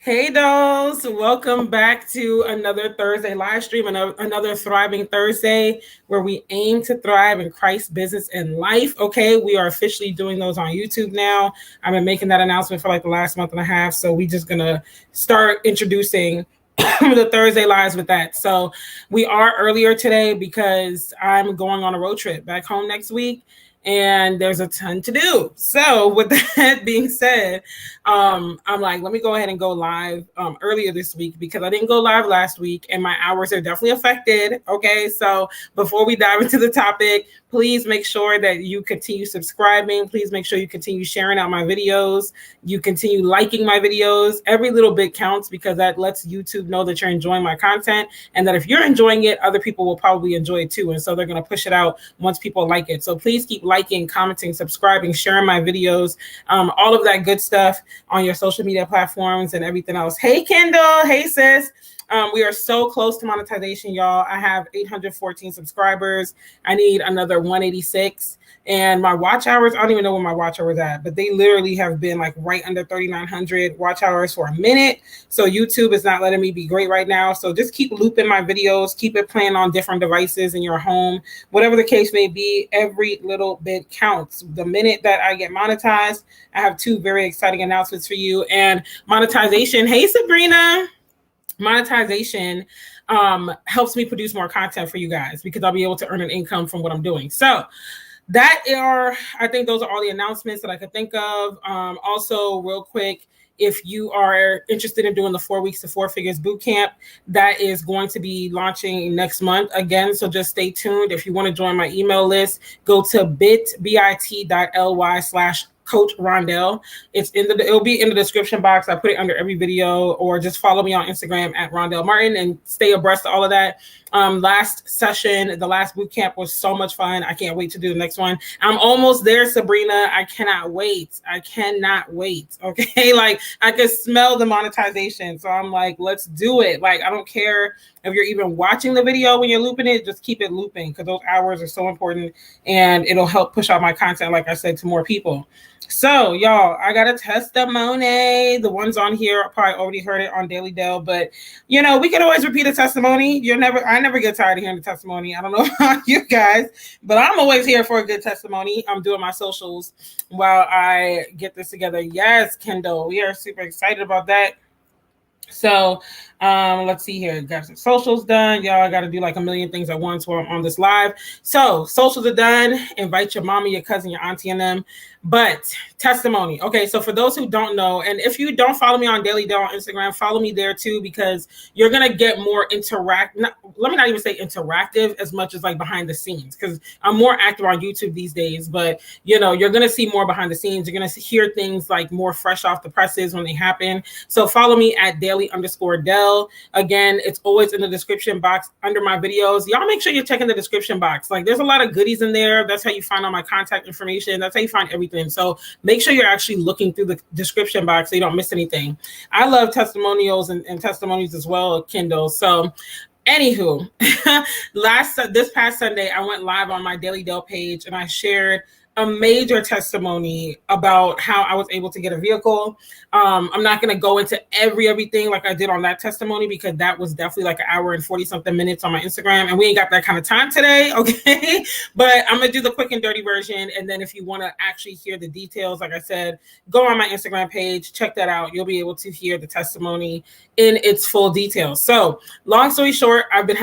Hey, dolls. Welcome back to another Thursday live stream, another Thriving Thursday where we aim to thrive in Christ, business, and life. Okay, we are officially doing those on YouTube now. I've been making that announcement for like the last month and a half. So we just going to start introducing the Thursday lives with that. So we are earlier today because I'm going on a road trip back home next week. And there's a ton to do. So with that being said, I'm like, let me go ahead and go live earlier this week because I didn't go live last week and my hours are definitely affected. Okay, so before we dive into the topic, please make sure that you continue subscribing. Please make sure you continue sharing out my videos. You continue liking my videos. Every little bit counts because that lets YouTube know that you're enjoying my content and that if you're enjoying it, other people will probably enjoy it too. And so they're going to push it out once people like it. So please keep liking, commenting, subscribing, sharing my videos, all of that good stuff on your social media platforms and everything else. Hey, Kendall. Hey, sis. We are so close to monetization, y'all. I have 814 subscribers. I need another 186. And my watch hours, I don't even know where my watch hours at, but they literally have been like right under 3,900 watch hours for a minute. So YouTube is not letting me be great right now. So just keep looping my videos, keep it playing on different devices in your home, whatever the case may be, every little bit counts. The minute that I get monetized, I have two very exciting announcements for you. And monetization, hey, Sabrina. Monetization helps me produce more content for you guys because I'll be able to earn an income from what I'm doing. So I think those are all the announcements that I could think of. Also, real quick, if you are interested in doing the 4 weeks to 4 figures bootcamp, that is going to be launching next month again. So just stay tuned. If you want to join my email list, go to bit.ly/Coach Rondelle. It'll be in the description box. I put it under every video, or just follow me on Instagram at Rondelle Martin and stay abreast of all of that. Last session, the last boot camp was so much fun. I can't wait to do the next one. I'm almost there, Sabrina. I cannot wait. Okay. Like I could smell the monetization. So I'm like, let's do it. Like, I don't care if you're even watching the video when you're looping it, just keep it looping because those hours are so important and it'll help push out my content, like I said, to more people. So, y'all, I got a testimony. The ones on here probably already heard it on Daily Delle, but we can always repeat a testimony. I never get tired of hearing the testimony. I don't know about you guys, but I'm always here for a good testimony. I'm doing my socials while I get this together. Yes, Kendall, we are super excited about that. So let's see here. Got some socials done. Y'all, I got to do like a million things at once while I'm on this live. So socials are done. Invite your mommy, your cousin, your auntie, and them. But testimony. Okay, so for those who don't know, and if you don't follow me on Daily Delle on Instagram, follow me there too, because you're going to get more let me not even say interactive as much as like behind the scenes, because I'm more active on YouTube these days, but you're going to see more behind the scenes. You're going to hear things like more fresh off the presses when they happen. So follow me at daily_Delle. Again, it's always in the description box under my videos. Y'all make sure you're checking the description box. Like, there's a lot of goodies in there. That's how you find all my contact information. That's how you find everything. So make sure you're actually looking through the description box so you don't miss anything. I love testimonials and testimonies as well, Kendall. So anywho, this past Sunday, I went live on my Daily Delle page and I shared a major testimony about how I was able to get a vehicle. I'm not going to go into everything like I did on that testimony, because that was definitely like an hour and 40 something minutes on my Instagram, and we ain't got that kind of time today. Okay. But I'm going to do the quick and dirty version. And then if you want to actually hear the details, like I said, go on my Instagram page, check that out. You'll be able to hear the testimony in its full details. So long story short, I was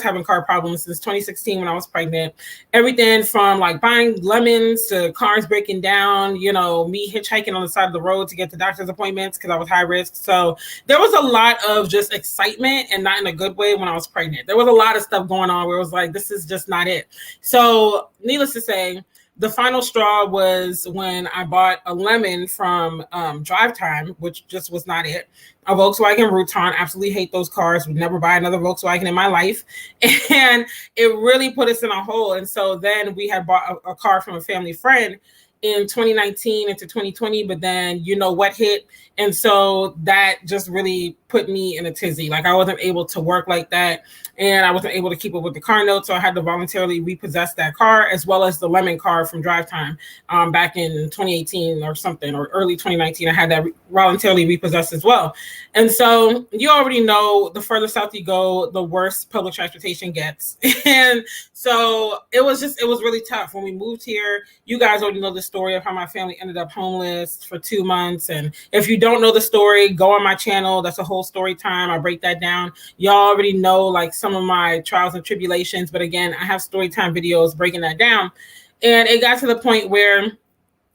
having car problems since 2016 when I was pregnant. Everything from like buying lemons to cars breaking down, me hitchhiking on the side of the road to get to doctor's appointments because I was high risk. So there was a lot of just excitement, and not in a good way, when I was pregnant. There was a lot of stuff going on where it was like, this is just not it. So needless to say, the final straw was when I bought a lemon from Drive Time, which just was not it. A Volkswagen Routon. Absolutely hate those cars. Would never buy another Volkswagen in my life. And it really put us in a hole. And so then we had bought a car from a family friend in 2019 into 2020, but then what hit. And so that just really put me in a tizzy. Like I wasn't able to work like that, and I wasn't able to keep up with the car note, so I had to voluntarily repossess that car, as well as the lemon car from Drive Time back in 2018 or something, or early 2019. I had that voluntarily repossessed as well. And so you already know, the further south you go, the worse public transportation gets. And so it was really tough. When we moved here, you guys already know the story of how my family ended up homeless for 2 months. And if you don't know the story, go on my channel. That's a whole story time. I break that down. Y'all already know like some of my trials and tribulations. But again, I have story time videos breaking that down. And it got to the point where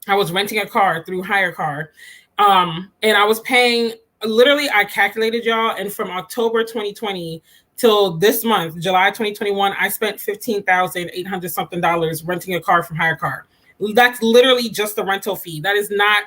I was renting a car through Hire Car. And I was paying, literally, I calculated, y'all, and from October 2020 till this month, July 2021, I spent $15,800 something renting a car from Hire Car. That's literally just the rental fee. That is not,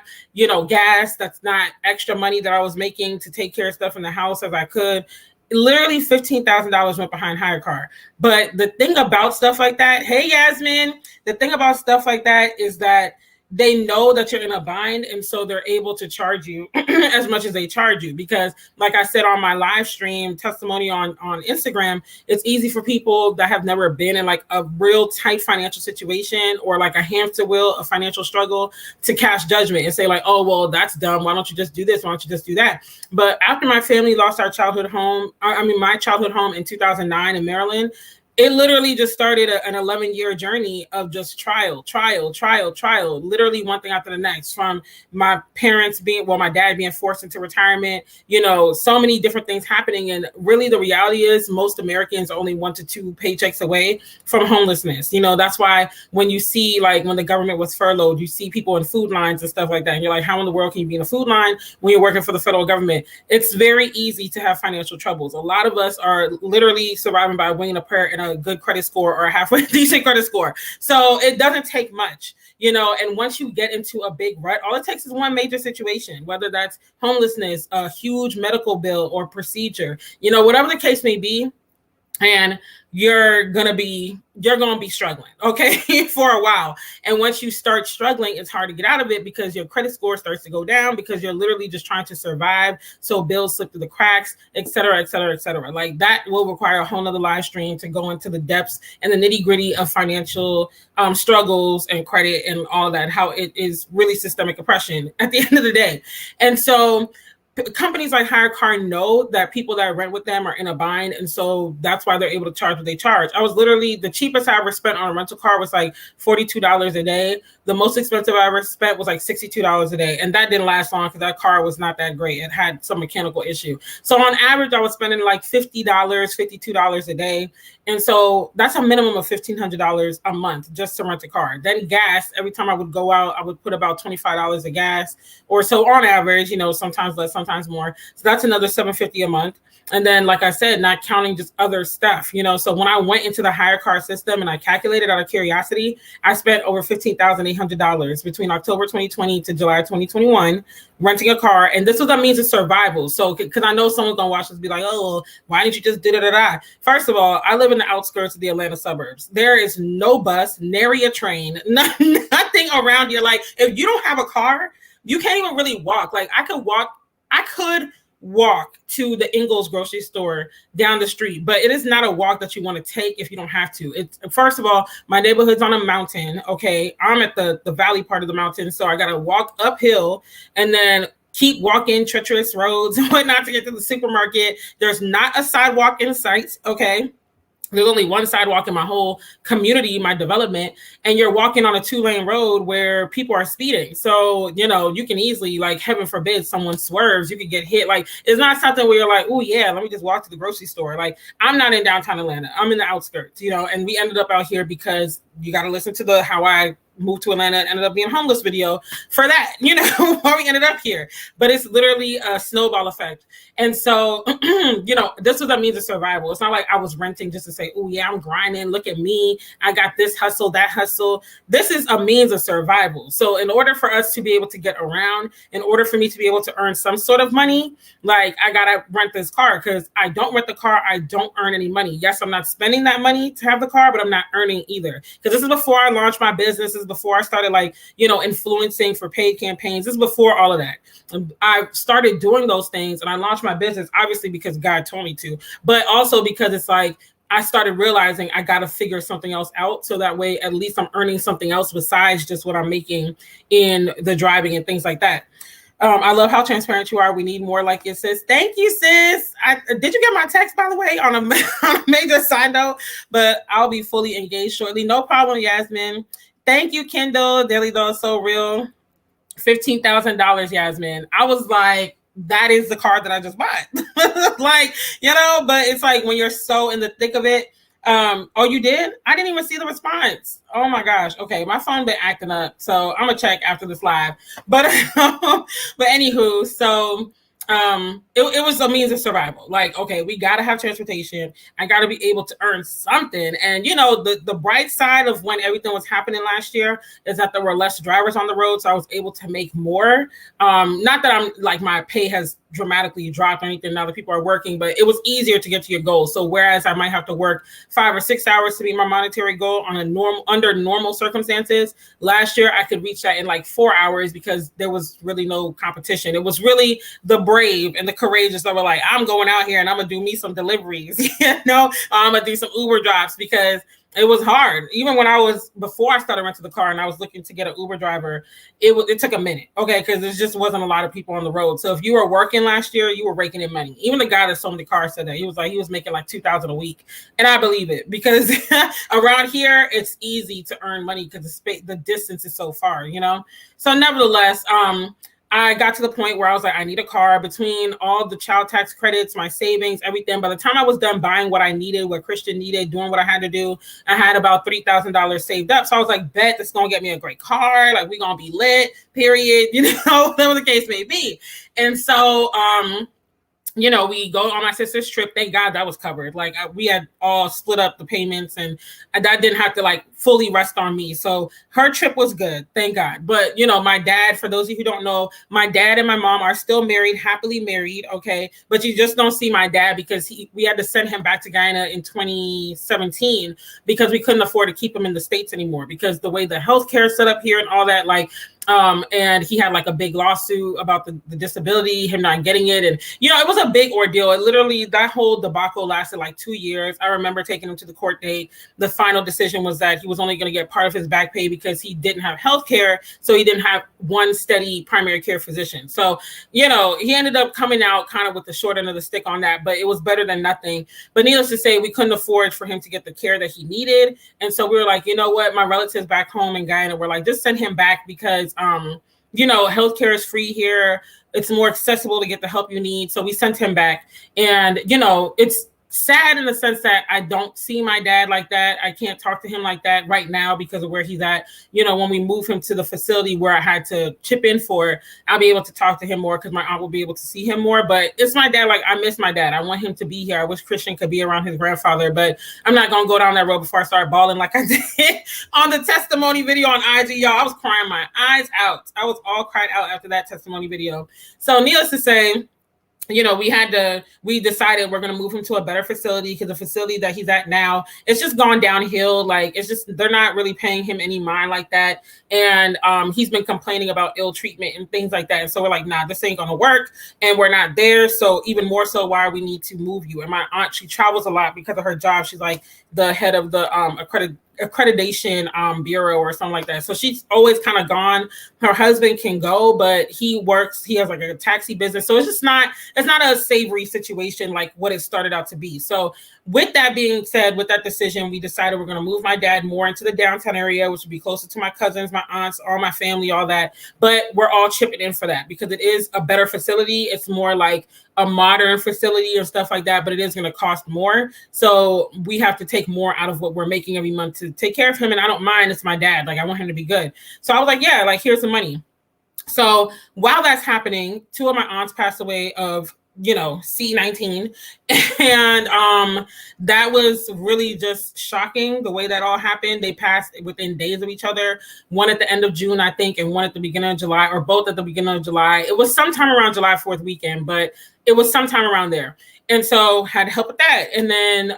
gas. That's not extra money that I was making to take care of stuff in the house as I could. Literally $15,000 went behind Hire Car. But the thing about stuff like that, hey, Yasmin, the thing about stuff like that is that they know that you're in a bind, and so they're able to charge you as much as they charge you. Because like I said on my live stream testimony on Instagram, it's easy for people that have never been in like a real tight financial situation or like a hamster wheel of financial struggle to cast judgment and say like, oh, well, that's dumb. Why don't you just do this? Why don't you just do that? But after my family lost our childhood home, my childhood home in 2009 in Maryland, it literally just started an 11-year journey of just trial, literally one thing after the next, from my parents my dad being forced into retirement, so many different things happening. And really the reality is most Americans are only 1 to 2 paychecks away from homelessness. That's why when you see, like when the government was furloughed, you see people in food lines and stuff like that. And you're like, how in the world can you be in a food line when you're working for the federal government? It's very easy to have financial troubles. A lot of us are literally surviving by winging a prayer and a good credit score or a halfway decent credit score. So it doesn't take much, and once you get into a big rut, all it takes is one major situation, whether that's homelessness, a huge medical bill or procedure, whatever the case may be. And you're gonna be struggling, okay, for a while. And once you start struggling, it's hard to get out of it because your credit score starts to go down because you're literally just trying to survive. So bills slip through the cracks, et cetera, et cetera, et cetera. Like that will require a whole nother live stream to go into the depths and the nitty gritty of financial struggles and credit and all that, how it is really systemic oppression at the end of the day. And so companies like Hire Car know that people that rent with them are in a bind, and so that's why they're able to charge what they charge. I was literally, the cheapest I ever spent on a rental car was like $42 a day. The most expensive I ever spent was like $62 a day, and that didn't last long because that car was not that great. It had some mechanical issue. So on average, I was spending like $50, $52 a day, and so that's a minimum of $1,500 a month just to rent a car. Then gas, every time I would go out, I would put about $25 of gas or so on average, sometimes less, sometimes more. So that's another $750 a month. And then, like I said, not counting just other stuff, So when I went into the Hire Car system and I calculated out of curiosity, I spent over $15,800 between October 2020 to July 2021 renting a car. And this was a means of survival. So, because I know someone's going to watch this and be like, oh, why didn't you just do da-da-da? First of all, I live in the outskirts of the Atlanta suburbs. There is no bus, nary a train, nothing around you. Like, if you don't have a car, you can't even really walk. Like, I could walk to the Ingles grocery store down the street, but it is not a walk that you want to take if you don't have to. It's, first of all, my neighborhood's on a mountain. Okay. I'm at the valley part of the mountain. So I got to walk uphill and then keep walking treacherous roads and whatnot to get to the supermarket. There's not a sidewalk in sight. Okay. There's only one sidewalk in my whole community, my development, and you're walking on a 2-lane road where people are speeding. So, you can easily, like, heaven forbid, someone swerves, you could get hit. Like, it's not something where you're like, oh, yeah, let me just walk to the grocery store. Like, I'm not in downtown Atlanta. I'm in the outskirts, and we ended up out here because you got to listen to the how I moved to Atlanta and ended up being homeless video for that, why we ended up here. But it's literally a snowball effect. And so, this was a means of survival. It's not like I was renting just to say, oh yeah, I'm grinding. Look at me. I got this hustle, that hustle. This is a means of survival. So in order for us to be able to get around, in order for me to be able to earn some sort of money, like I got to rent this car, because I don't rent the car, I don't earn any money. Yes, I'm not spending that money to have the car, but I'm not earning either. Because this is before I launched my business. This is before I started like, influencing for paid campaigns. This is before all of that. I started doing those things and I launched my business, obviously because God told me to, but also because it's like, I started realizing I got to figure something else out. So that way, at least I'm earning something else besides just what I'm making in the driving and things like that. I love how transparent you are. We need more like you, sis. Thank you, sis. Did you get my text, by the way, on a major side note? But I'll be fully engaged shortly. No problem, Yasmin. Thank you, Kendall. Delle, though, so real. $15,000, Yasmin. I was like, that is the car that I just bought. Like, but it's like when you're so in the thick of it. Oh, you did? I didn't even see the response. Oh my gosh. Okay. My phone been acting up. So I'm gonna check after this live. But anywho, so it was a means of survival. Like, okay, we gotta have transportation. I gotta be able to earn something. And the bright side of when everything was happening last year is that there were less drivers on the road, so I was able to make more. Not that I'm like my pay has dramatically dropped or anything now that people are working, but it was easier to get to your goal. So whereas I might have to work 5 or 6 hours to meet my monetary goal under normal circumstances, last year I could reach that in like 4 hours because there was really no competition. It was really the brave and the courageous that were like, I'm going out here and I'm gonna do me some deliveries, I'm gonna do some Uber drops because it was hard. Even before I started renting the car and I was looking to get an Uber driver, it took a minute, okay? Because there just wasn't a lot of people on the road. So if you were working last year, you were raking in money. Even the guy that sold me the car said that. He was making like $2,000 a week. And I believe it because around here, it's easy to earn money because the distance is so far, So nevertheless, I got to the point where I was like, I need a car. Between all the child tax credits, my savings, everything. By the time I was done buying what I needed, what Christian needed, doing what I had to do, I had about $3,000 saved up. So I was like, bet this is going to get me a great car. Like, we're going to be lit, period. Whatever the case may be. And so, we go on my sister's trip. Thank God that was covered. Like we had all split up the payments and that didn't have to like fully rest on me. So her trip was good. Thank God. But my dad, for those of you who don't know, my dad and my mom are still married, happily married. Okay. But you just don't see my dad because we had to send him back to Guyana in 2017 because we couldn't afford to keep him in the States anymore because the way the healthcare is set up here and all that, like, and he had like a big lawsuit about the disability, him not getting it. And, it was a big ordeal. It literally, that whole debacle lasted like 2 years. I remember taking him to the court date. The final decision was that he was only going to get part of his back pay because he didn't have health care. So he didn't have one steady primary care physician. So, he ended up coming out kind of with the short end of the stick on that, but it was better than nothing. But needless to say, we couldn't afford for him to get the care that he needed. And so we were like, you know what, my relatives back home in Guyana were like, just send him back because healthcare is free here. It's more accessible to get the help you need. So we sent him back. And, it's sad in the sense that I don't see my dad like that. I can't talk to him like that right now because of where he's at. When we move him to the facility where I had to chip in for, I'll be able to talk to him more because my aunt will be able to see him more. But it's my dad. Like, I miss my dad. I want him to be here. I wish Christian could be around his grandfather, but I'm not going to go down that road before I start bawling like I did on the testimony video on IG. Y'all, I was crying my eyes out. I was all cried out after that testimony video. So needless to say, we decided we're going to move him to a better facility because the facility that he's at now, it's just gone downhill. Like, it's just, they're not really paying him any mind like that. And he's been complaining about ill treatment and things like that. And so we're like, nah, this ain't going to work. And we're not there. So even more so, why we need to move you. And my aunt, she travels a lot because of her job. She's like the head of the accreditation bureau or something like that. So she's always kind of gone. Her husband can go, but he has like a taxi business. So it's not a savory situation like what it started out to be. So with that being said, with that decision, we decided we're going to move my dad more into the downtown area, which would be closer to my cousins, my aunts, all my family, all that. But we're all chipping in for that because it is a better facility. It's more like a modern facility and stuff like that, but it is going to cost more. So we have to take more out of what we're making every month to take care of him. And I don't mind. It's my dad. Like, I want him to be good. So I was like, yeah, like, here's the money. So while that's happening, two of my aunts passed away of, C19. And that was really just shocking the way that all happened. They passed within days of each other, one at the end of June, I think, and one at the beginning of July, or both at the beginning of July. It was sometime around July 4th weekend, but it was sometime around there. And so had to help with that. And then,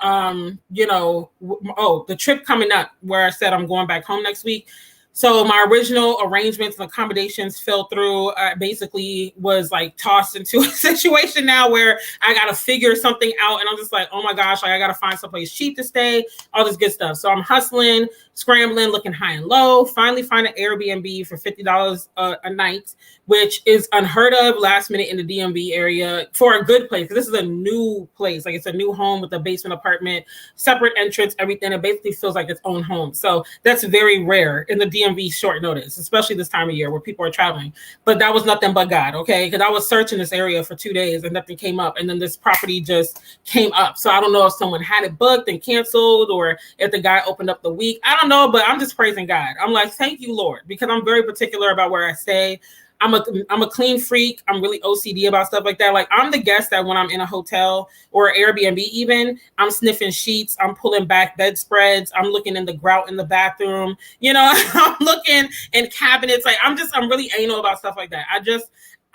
the trip coming up where I said I'm going back home next week. So my original arrangements and accommodations fell through. Basically was like tossed into a situation now where I got to figure something out. And I'm just like, oh my gosh, like I got to find someplace cheap to stay, all this good stuff. So I'm hustling, scrambling, looking high and low, finally find an Airbnb for $50 a night, which is unheard of last minute in the DMV area for a good place. This is a new place. Like it's a new home with a basement apartment, separate entrance, everything. It basically feels like its own home. So that's very rare in the DMV short notice, especially this time of year where people are traveling. But that was nothing but God, okay? Because I was searching this area for 2 days and nothing came up. And then this property just came up. So I don't know if someone had it booked and canceled or if the guy opened up the week. I don't know, but I'm just praising God. I'm like, thank you, Lord, because I'm very particular about where I stay. I'm a clean freak. I'm really OCD about stuff like that. Like I'm the guest that when I'm in a hotel or Airbnb, even I'm sniffing sheets, I'm pulling back bedspreads, I'm looking in the grout in the bathroom, I'm looking in cabinets. Like I'm really anal about stuff like that.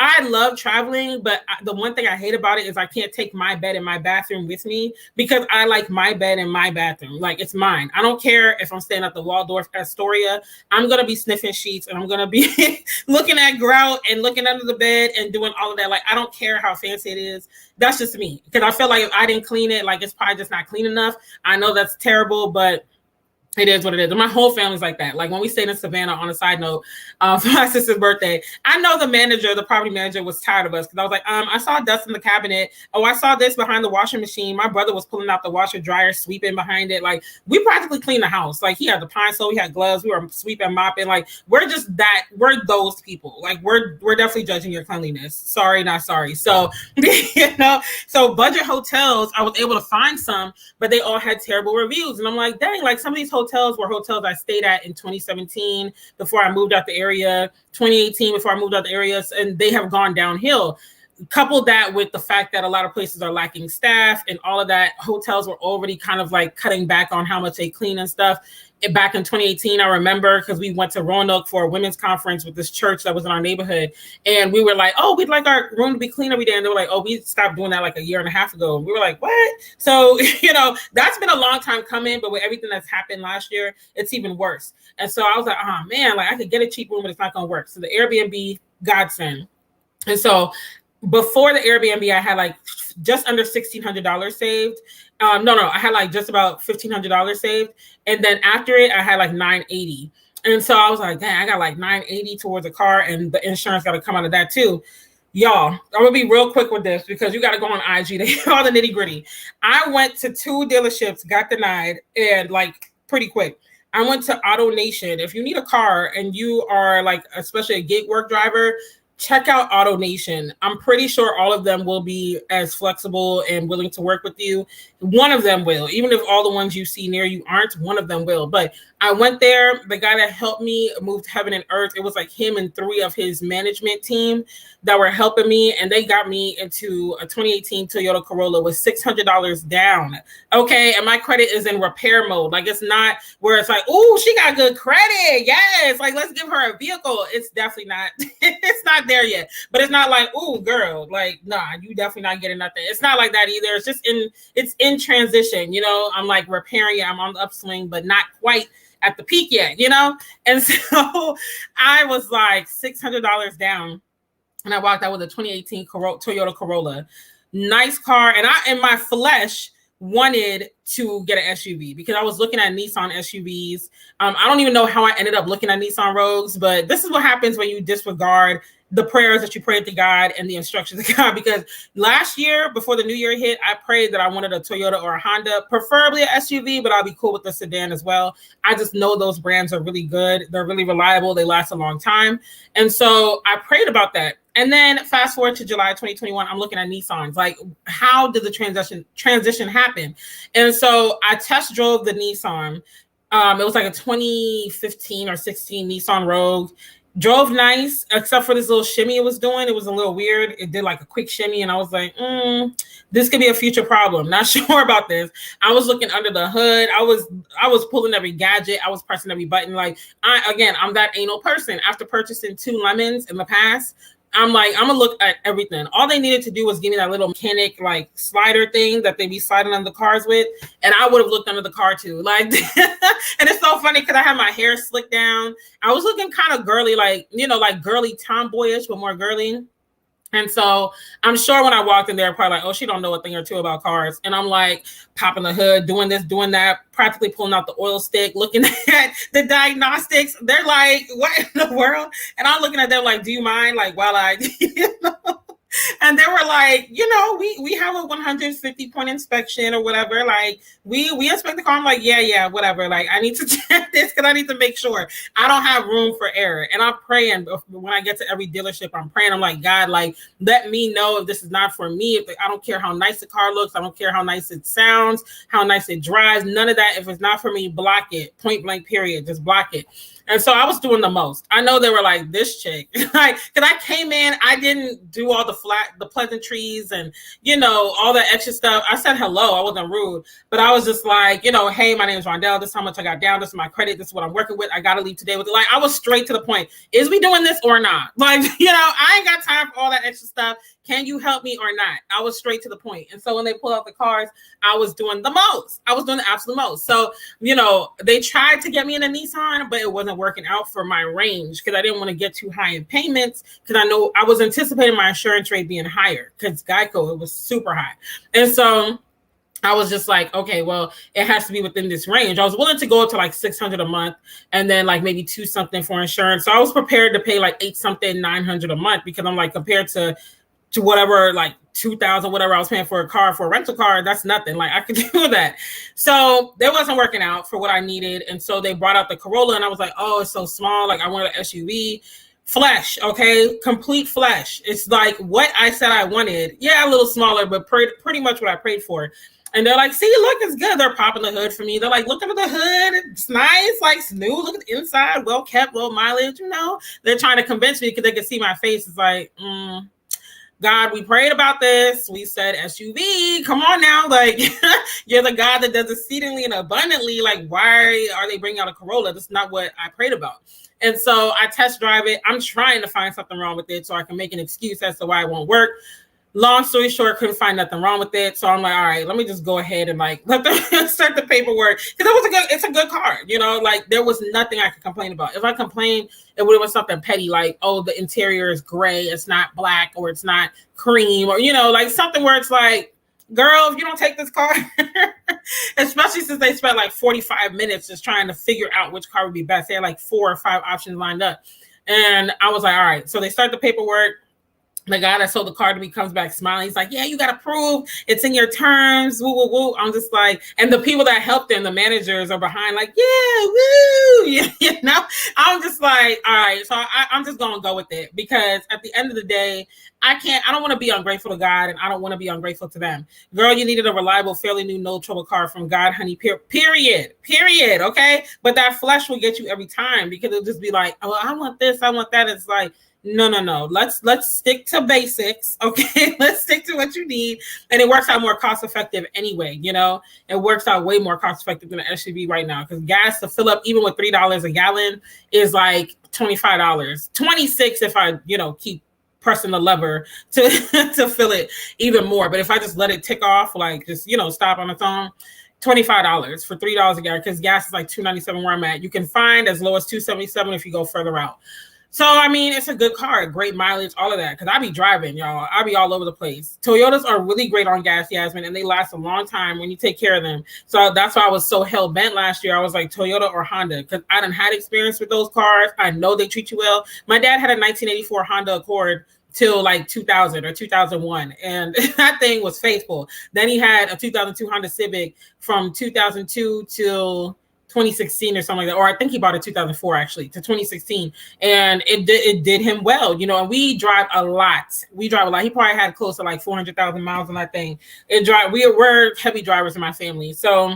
I love traveling, but the one thing I hate about it is I can't take my bed in my bathroom with me because I like my bed in my bathroom. Like it's mine. I don't care if I'm staying at the Waldorf Astoria. I'm going to be sniffing sheets and I'm going to be looking at grout and looking under the bed and doing all of that. Like I don't care how fancy it is. That's just me because I feel like if I didn't clean it, like it's probably just not clean enough. I know that's terrible, but it is what it is. And my whole family's like that. Like when we stayed in Savannah, on a side note, for my sister's birthday, I know the property manager was tired of us because I was like, I saw dust in the cabinet. Oh, I saw this behind the washing machine. My brother was pulling out the washer dryer, sweeping behind it. Like we practically cleaned the house. Like he had the pine sol, he had gloves. We were sweeping, mopping. Like we're we're those people. Like we're definitely judging your cleanliness. Sorry, not sorry. So, so budget hotels, I was able to find some, but they all had terrible reviews. And I'm like, dang, like some of these hotels were hotels I stayed at in 2017 before I moved out the area, 2018 before I moved out the area, and they have gone downhill. Couple that with the fact that a lot of places are lacking staff and all of that, hotels were already kind of like cutting back on how much they clean and stuff. And back in 2018, I remember because we went to Rondelle for a women's conference with this church that was in our neighborhood. And we were like, oh, we'd like our room to be clean every day. And they were like, oh, we stopped doing that like a year and a half ago. And we were like, what? So, that's been a long time coming. But with everything that's happened last year, it's even worse. And so I was like, oh, man, like I could get a cheap room, but it's not going to work. So the Airbnb, godsend. And so before the Airbnb, I had like just under $1,600 saved. I had like just about $1,500 saved. And then after it, I had like $980. And so I was like, dang, I got like $980 towards a car and the insurance got to come out of that too. Y'all, I'm going to be real quick with this because you got to go on IG to hear all the nitty gritty. I went to 2 dealerships, got denied, and like pretty quick. I went to AutoNation. If you need a car and you are like, especially a gig work driver, check out AutoNation. I'm pretty sure all of them will be as flexible and willing to work with you. One of them will, even if all the ones you see near you aren't, one of them will. But I went there. The guy that helped me moved heaven and earth. It was like him and 3 of his management team that were helping me. And they got me into a 2018 Toyota Corolla with $600 down. Okay. And my credit is in repair mode. Like it's not where it's like, oh, she got good credit. Yes. Like let's give her a vehicle. It's definitely not. It's not there yet. But it's not like, oh, girl, like, nah, you definitely not getting nothing. It's not like that either. It's just it's in transition. I'm like repairing it. I'm on the upswing, but not quite at the peak yet, And so I was like $600 down. And I walked out with a 2018 Toyota Corolla. Nice car. And I, in my flesh, wanted to get an SUV because I was looking at Nissan SUVs. I don't even know how I ended up looking at Nissan Rogues, but this is what happens when you disregard the prayers that you prayed to God and the instructions of God. Because last year, before the new year hit, I prayed that I wanted a Toyota or a Honda, preferably an SUV, but I'll be cool with the sedan as well. I just know those brands are really good. They're really reliable. They last a long time. And so I prayed about that. And then fast forward to July 2021, I'm looking at Nissans. Like, how did the transition happen? And so I test drove the Nissan. It was like a 2015 or 16 Nissan Rogue. Drove nice, except for this little shimmy it was doing. It was a little weird. It did like a quick shimmy, and I was like, this could be a future problem. Not sure about this. I was looking under the hood. I was pulling every gadget. I was pressing every button. Like I'm that anal person. After purchasing 2 lemons in the past, I'm like, I'm gonna look at everything. All they needed to do was give me that little mechanic like slider thing that they be sliding under the cars with, and I would have looked under the car too. Like, and it's so funny because I had my hair slicked down. I was looking kind of girly, like, like girly tomboyish, but more girly. And so I'm sure when I walked in there, probably like, oh, she don't know a thing or two about cars. And I'm like popping the hood, doing this, doing that, practically pulling out the oil stick, looking at the diagnostics. They're like, what in the world? And I'm looking at them like, do you mind? Like, while I, And they were like, we have a 150-point inspection or whatever. Like, we inspect the car. I'm like, yeah, whatever. Like, I need to check this because I need to make sure I don't have room for error. And I'm praying when I get to every dealership, I'm praying. I'm like, God, like, let me know if this is not for me. I don't care how nice the car looks. I don't care how nice it sounds, how nice it drives. None of that. If it's not for me, block it. Point blank, period. Just block it. And so I was doing the most. I know they were like, this chick, like, because I came in, I didn't do all the pleasantries and, all the extra stuff. I said hello. I wasn't rude, but I was just like, hey, my name is Rondelle. This is how much I got down. This is my credit. This is what I'm working with. I got to leave today with it. Like, I was straight to the point. Is we doing this or not? Like, I ain't got time for all that extra stuff. Can you help me or not? I was straight to the point. And so when they pulled out the cars, I was doing the most. I was doing the absolute most. So, they tried to get me in a Nissan, but it wasn't working out for my range because I didn't want to get too high in payments because I know I was anticipating my insurance rate being higher because Geico, it was super high. And so I was just like, okay, well, it has to be within this range. I was willing to go up to like $600 a month and then like maybe $2 something for insurance. So I was prepared to pay like $8 something, $900 a month because I'm like, compared to whatever, like $2,000, whatever I was paying for a rental car, that's nothing. Like, I could do that. So that wasn't working out for what I needed. And so they brought out the Corolla and I was like, oh, it's so small. Like, I wanted an SUV. Flesh, okay? Complete flesh. It's like what I said I wanted. Yeah, a little smaller, but pretty much what I prayed for. And they're like, see, look, it's good. They're popping the hood for me. They're like, look under the hood. It's nice, like it's new. Look at the inside, well kept, low mileage, They're trying to convince me because they can see my face. It's like, God, we prayed about this. We said SUV. Come on now. Like, you're the God that does exceedingly and abundantly. Like, why are they bringing out a Corolla? That's not what I prayed about. And so I test drive it. I'm trying to find something wrong with it so I can make an excuse as to why it won't work. Long story short, couldn't find nothing wrong with it. So I'm like, all right, let me just go ahead and like let them start the paperwork. Because it's a good car, like there was nothing I could complain about. If I complained, it would have been something petty like, oh, the interior is gray, it's not black, or it's not cream, or like something where it's like, girl, if you don't take this car, especially since they spent like 45 minutes just trying to figure out which car would be best. They had like 4 or 5 options lined up. And I was like, all right. So they start the paperwork. The guy that sold the car to me comes back smiling. He's like, yeah, you got to prove it's in your terms. Woo, woo, woo. I'm just like, and the people that helped them, the managers are behind like, yeah, woo. I'm just like, all right. So I'm just going to go with it because at the end of the day, I don't want to be ungrateful to God and I don't want to be ungrateful to them. Girl, you needed a reliable, fairly new, no trouble car from God, honey, period. Okay. But that flesh will get you every time because it'll just be like, oh, I want this, I want that. It's like, no. Let's stick to basics. Okay. Let's stick to what you need. And it works out more cost effective anyway. It works out way more cost effective than an SUV right now. Cause gas to fill up, even with $3 a gallon is like $25, $26 if I, keep pressing the lever to fill it even more. But if I just let it tick off, like just, stop on its own, $25 for $3 a gallon. Cause gas is like $2.97 where I'm at. You can find as low as $2.77 if you go further out. So, I mean, it's a good car, great mileage, all of that. Because I be driving, y'all. I be all over the place. Toyotas are really great on gas, Yasmin, and they last a long time when you take care of them. So that's why I was so hell-bent last year. I was like, Toyota or Honda, because I done had experience with those cars. I know they treat you well. My dad had a 1984 Honda Accord till like 2000 or 2001. And that thing was faithful. Then he had a 2002 Honda Civic from 2002 till 2016 or something like that, or I think he bought it 2004 actually to 2016, and it did him well, and we drive a lot. He probably had close to like 400,000 miles on that thing. We're heavy drivers in my family, so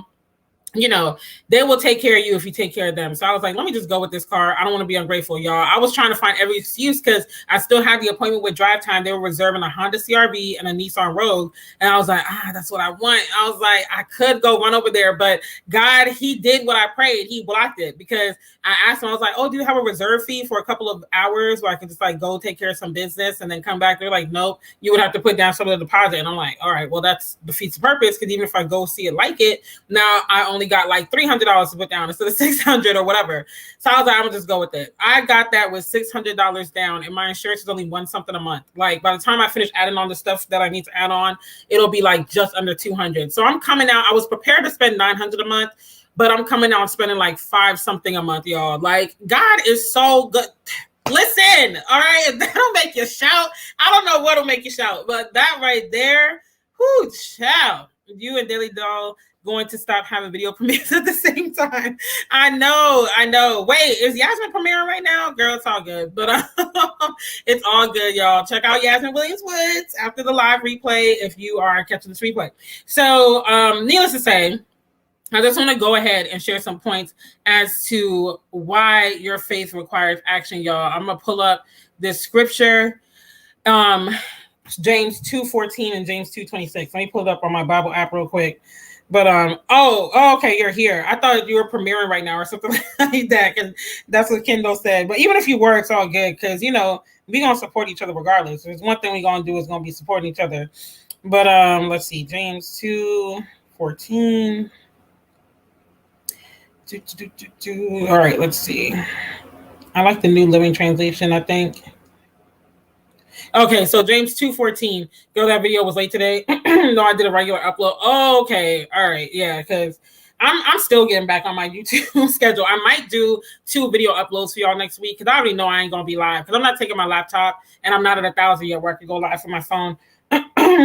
you know, they will take care of you if you take care of them. So I was like, let me just go with this car. I don't want to be ungrateful, y'all. I was trying to find every excuse because I still had the appointment with Drive Time. They were reserving a Honda CRV and a Nissan Rogue. And I was like, that's what I want. I was like, I could go run over there. But God, he did what I prayed. He blocked it because I asked him, I was like, oh, do you have a reserve fee for a couple of hours where I could just like go take care of some business and then come back? They're like, nope, you would have to put down some of the deposit. And I'm like, all right, well, that's defeats the purpose because even if I go see it like it, now I only got like $300 to put down instead of $600 or whatever. So I was like, I'm gonna just go with it. I got that with $600 down, and my insurance is only $1 something a month. Like by the time I finish adding on the stuff that I need to add on, it'll be like just under $200. So I'm coming out. I was prepared to spend $900 a month, but I'm coming out and spending like $5 something a month, y'all. Like God is so good. Listen, all right, if that'll make you shout, I don't know what'll make you shout, but that right there, whoo, child. You and Delle going to stop having video premieres at the same time. I know. Wait, is Yasmin premiering right now? Girl, it's all good. But it's all good, y'all. Check out Yasmin Williams Woods after the live replay if you are catching this replay. So needless to say, I just want to go ahead and share some points as to why your faith requires action, y'all. I'm going to pull up this scripture. James 2:14 and James 2:26. Let me pull it up on my Bible app real quick. But okay, you're here. I thought you were premiering right now or something like that, because that's what Kendall said. But even if you were, it's all good because we're gonna support each other regardless. There's one thing we're gonna do is gonna be supporting each other. But let's see, James 2:14. All right, let's see. I like the New Living Translation, I think. Okay, so James 2:14. Girl, that video was late today. No, I did a regular upload. Oh, okay. All right. Yeah, because I'm still getting back on my YouTube schedule. I might do 2 video uploads for y'all next week because I already know I ain't going to be live because I'm not taking my laptop and I'm not at 1,000 yet where I can go live from my phone.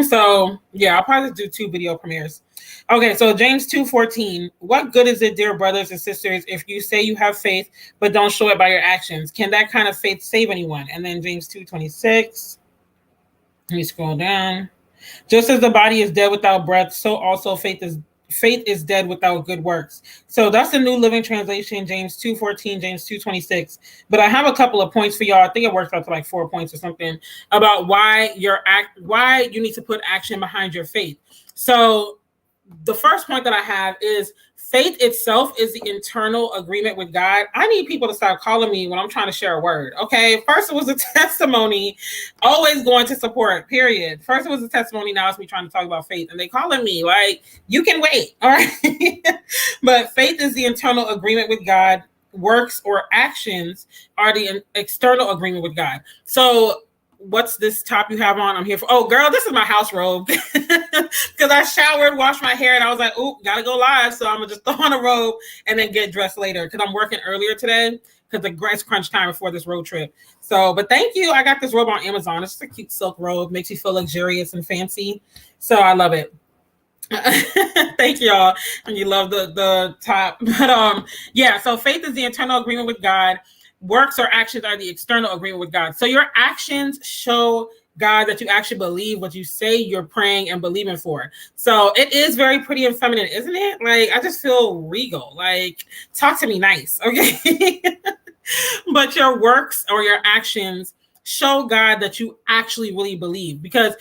So, yeah, I'll probably do 2 video premieres. Okay, so James 2:14. What good is it, dear brothers and sisters, if you say you have faith but don't show it by your actions? Can that kind of faith save anyone? And then James 2:26. Let me scroll down. Just as the body is dead without breath, so also faith is dead without good works. So that's the New Living Translation, James 2:14, James 2:26. But I have a couple of points for y'all. I think it works out to like 4 points or something about why you need to put action behind your faith. So the first point that I have is faith itself is the internal agreement with God. I need people to stop calling me when I'm trying to share a word. Okay. First it was a testimony, always going to support, period. First it was a testimony. Now it's me trying to talk about faith and they calling me like, you can wait. All right. But faith is the internal agreement with God. Works or actions are the external agreement with God. So what's this top you have on? I'm here for, oh girl, this is my house robe. Because I showered, washed my hair, and I was like, ooh, gotta go live. So I'm gonna just throw on a robe and then get dressed later because I'm working earlier today because it's crunch time before this road trip. So, but thank you. I got this robe on Amazon. It's just a cute silk robe, makes you feel luxurious and fancy. So I love it. Thank y'all. And you love the top. But yeah, so faith is the internal agreement with God. Works or actions are the external agreement with God. So your actions show God that you actually believe what you say you're praying and believing for. So it is very pretty and feminine, isn't it? Like, I just feel regal. Like, talk to me nice, okay? But your works or your actions show God that you actually really believe. Because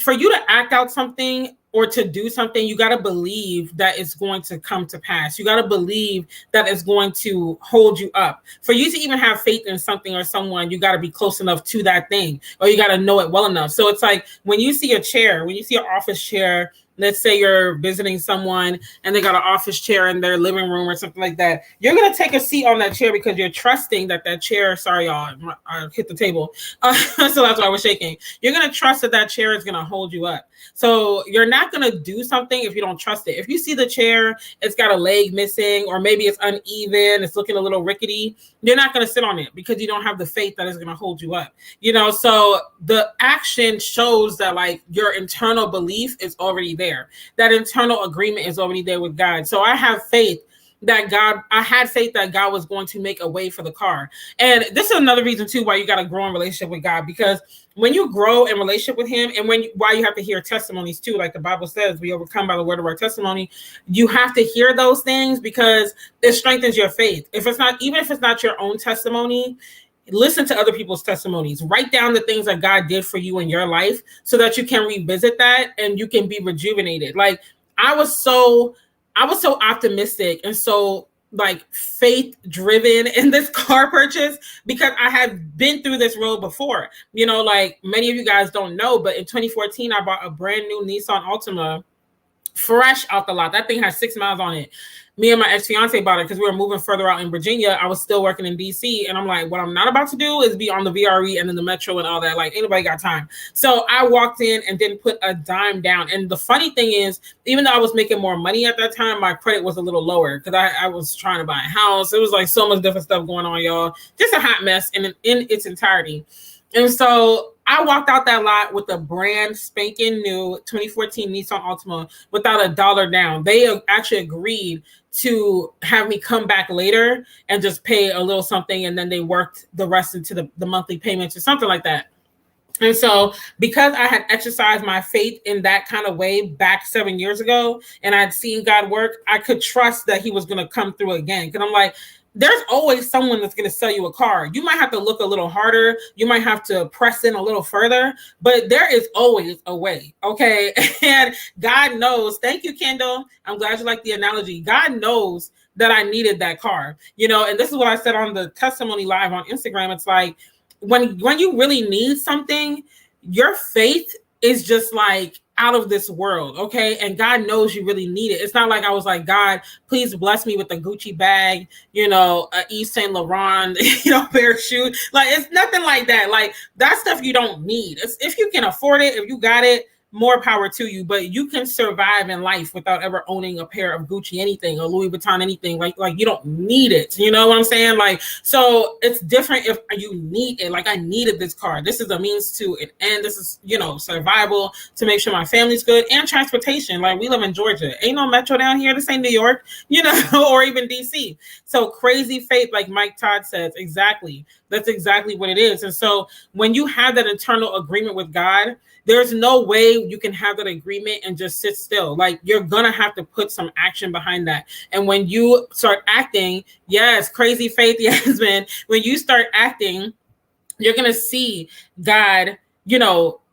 for you to act out something or to do something, you got to believe that it's going to come to pass. You got to believe that it's going to hold you up. For you to even have faith in something or someone, you got to be close enough to that thing, or you got to know it well enough. So it's like when you see a chair, when you see an office chair, let's say you're visiting someone and they got an office chair in their living room or something like that. You're going to take a seat on that chair because you're trusting that chair, sorry, y'all, I hit the table. So that's why I was shaking. You're going to trust that chair is going to hold you up. So you're not going to do something if you don't trust it. If you see the chair, it's got a leg missing, or maybe it's uneven, it's looking a little rickety, you're not going to sit on it because you don't have the faith that is going to hold you up. So the action shows that like your internal belief is already there. That internal agreement is already there with God. So I have faith that I had faith that God was going to make a way for the car. And this is another reason too why you got to grow in relationship with God, because when you grow in relationship with him, and why you have to hear testimonies too, like the Bible says, we overcome by the word of our testimony. You have to hear those things because it strengthens your faith. Even if it's not your own testimony, listen to other people's testimonies. Write down the things that God did for you in your life so that you can revisit that and you can be rejuvenated. Like I was so optimistic and so like faith driven in this car purchase because I had been through this road before. Like many of you guys don't know, but in 2014, I bought a brand new Nissan Altima, fresh out the lot. That thing has 6 miles on it. Me and my ex-fiance bought it because we were moving further out in Virginia. I was still working in DC, and I'm like, what I'm not about to do is be on the VRE and then the Metro and all that. Like, anybody got time? So I walked in and didn't put a dime down. And the funny thing is, even though I was making more money at that time, my credit was a little lower because I was trying to buy a house. It was like so much different stuff going on, y'all. Just a hot mess in its entirety. And so I walked out that lot with a brand spanking new 2014 Nissan Altima without a dollar down. They actually agreed to have me come back later and just pay a little something, and then they worked the rest into the monthly payments or something like that. And so because I had exercised my faith in that kind of way back 7 years ago, and I'd seen God work, I could trust that he was going to come through again. Because I'm like, there's always someone that's going to sell you a car. You might have to look a little harder. You might have to press in a little further, but there is always a way. Okay. And God knows. Thank you, Kendall. I'm glad you like the analogy. God knows that I needed that car, and this is what I said on the testimony live on Instagram. It's like, when you really need something, your faith is just like out of this world, okay? And God knows you really need it. It's not like I was like, God, please bless me with a Gucci bag, a Yves Saint Laurent, pair of shoes. Like, it's nothing like that. Like, that stuff you don't need. If you can afford it, if you got it, more power to you, but you can survive in life without ever owning a pair of Gucci anything or Louis Vuitton anything. Like you don't need it. You know what I'm saying? Like, so it's different if you need it. Like, I needed this car. This is a means to an end. This is, survival to make sure my family's good, and transportation. Like, we live in Georgia. Ain't no metro down here. This ain't New York, or even DC. So crazy faith, like Mike Todd says, exactly. That's exactly what it is. And so when you have that internal agreement with God, there's no way you can have that agreement and just sit still. Like, you're going to have to put some action behind that. And when you start acting, yes, crazy faith, yes, man. When you start acting, you're going to see God,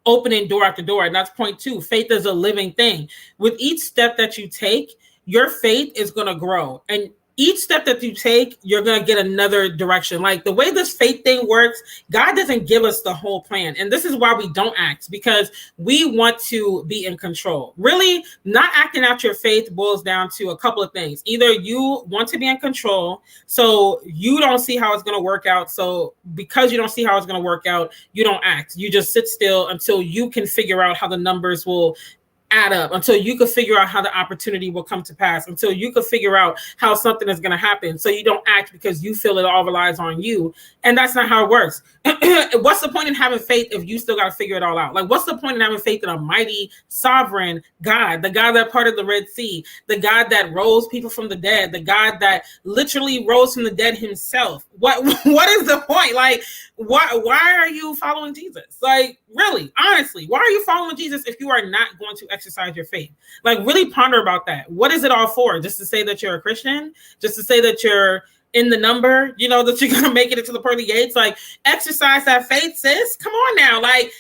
opening door after door. And that's point 2. Faith is a living thing. With each step that you take, your faith is going to grow. And each step that you take, you're going to get another direction. Like, the way this faith thing works, God doesn't give us the whole plan. And this is why we don't act, because we want to be in control. Really, not acting out your faith boils down to a couple of things. Either you want to be in control, so you don't see how it's going to work out. So because you don't see how it's going to work out, you don't act. You just sit still until you can figure out how the numbers will add up, until you could figure out how the opportunity will come to pass, until you could figure out how something is going to happen. So you don't act because you feel it all relies on you. And that's not how it works. What's the point in having faith if you still got to figure it all out? Like, what's the point in having faith in a mighty, sovereign God, the God that parted the Red Sea, the God that rose people from the dead, the God that literally rose from the dead himself? What is the point? Like, why are you following Jesus? Like, really, honestly, why are you following Jesus if you are not going to exercise your faith? Like, really ponder about that. What is it all for? Just to say that you're a Christian? Just to say that you're in the number, that you're going to make it into the pearly gates? Like, exercise that faith, sis. Come on now. Like,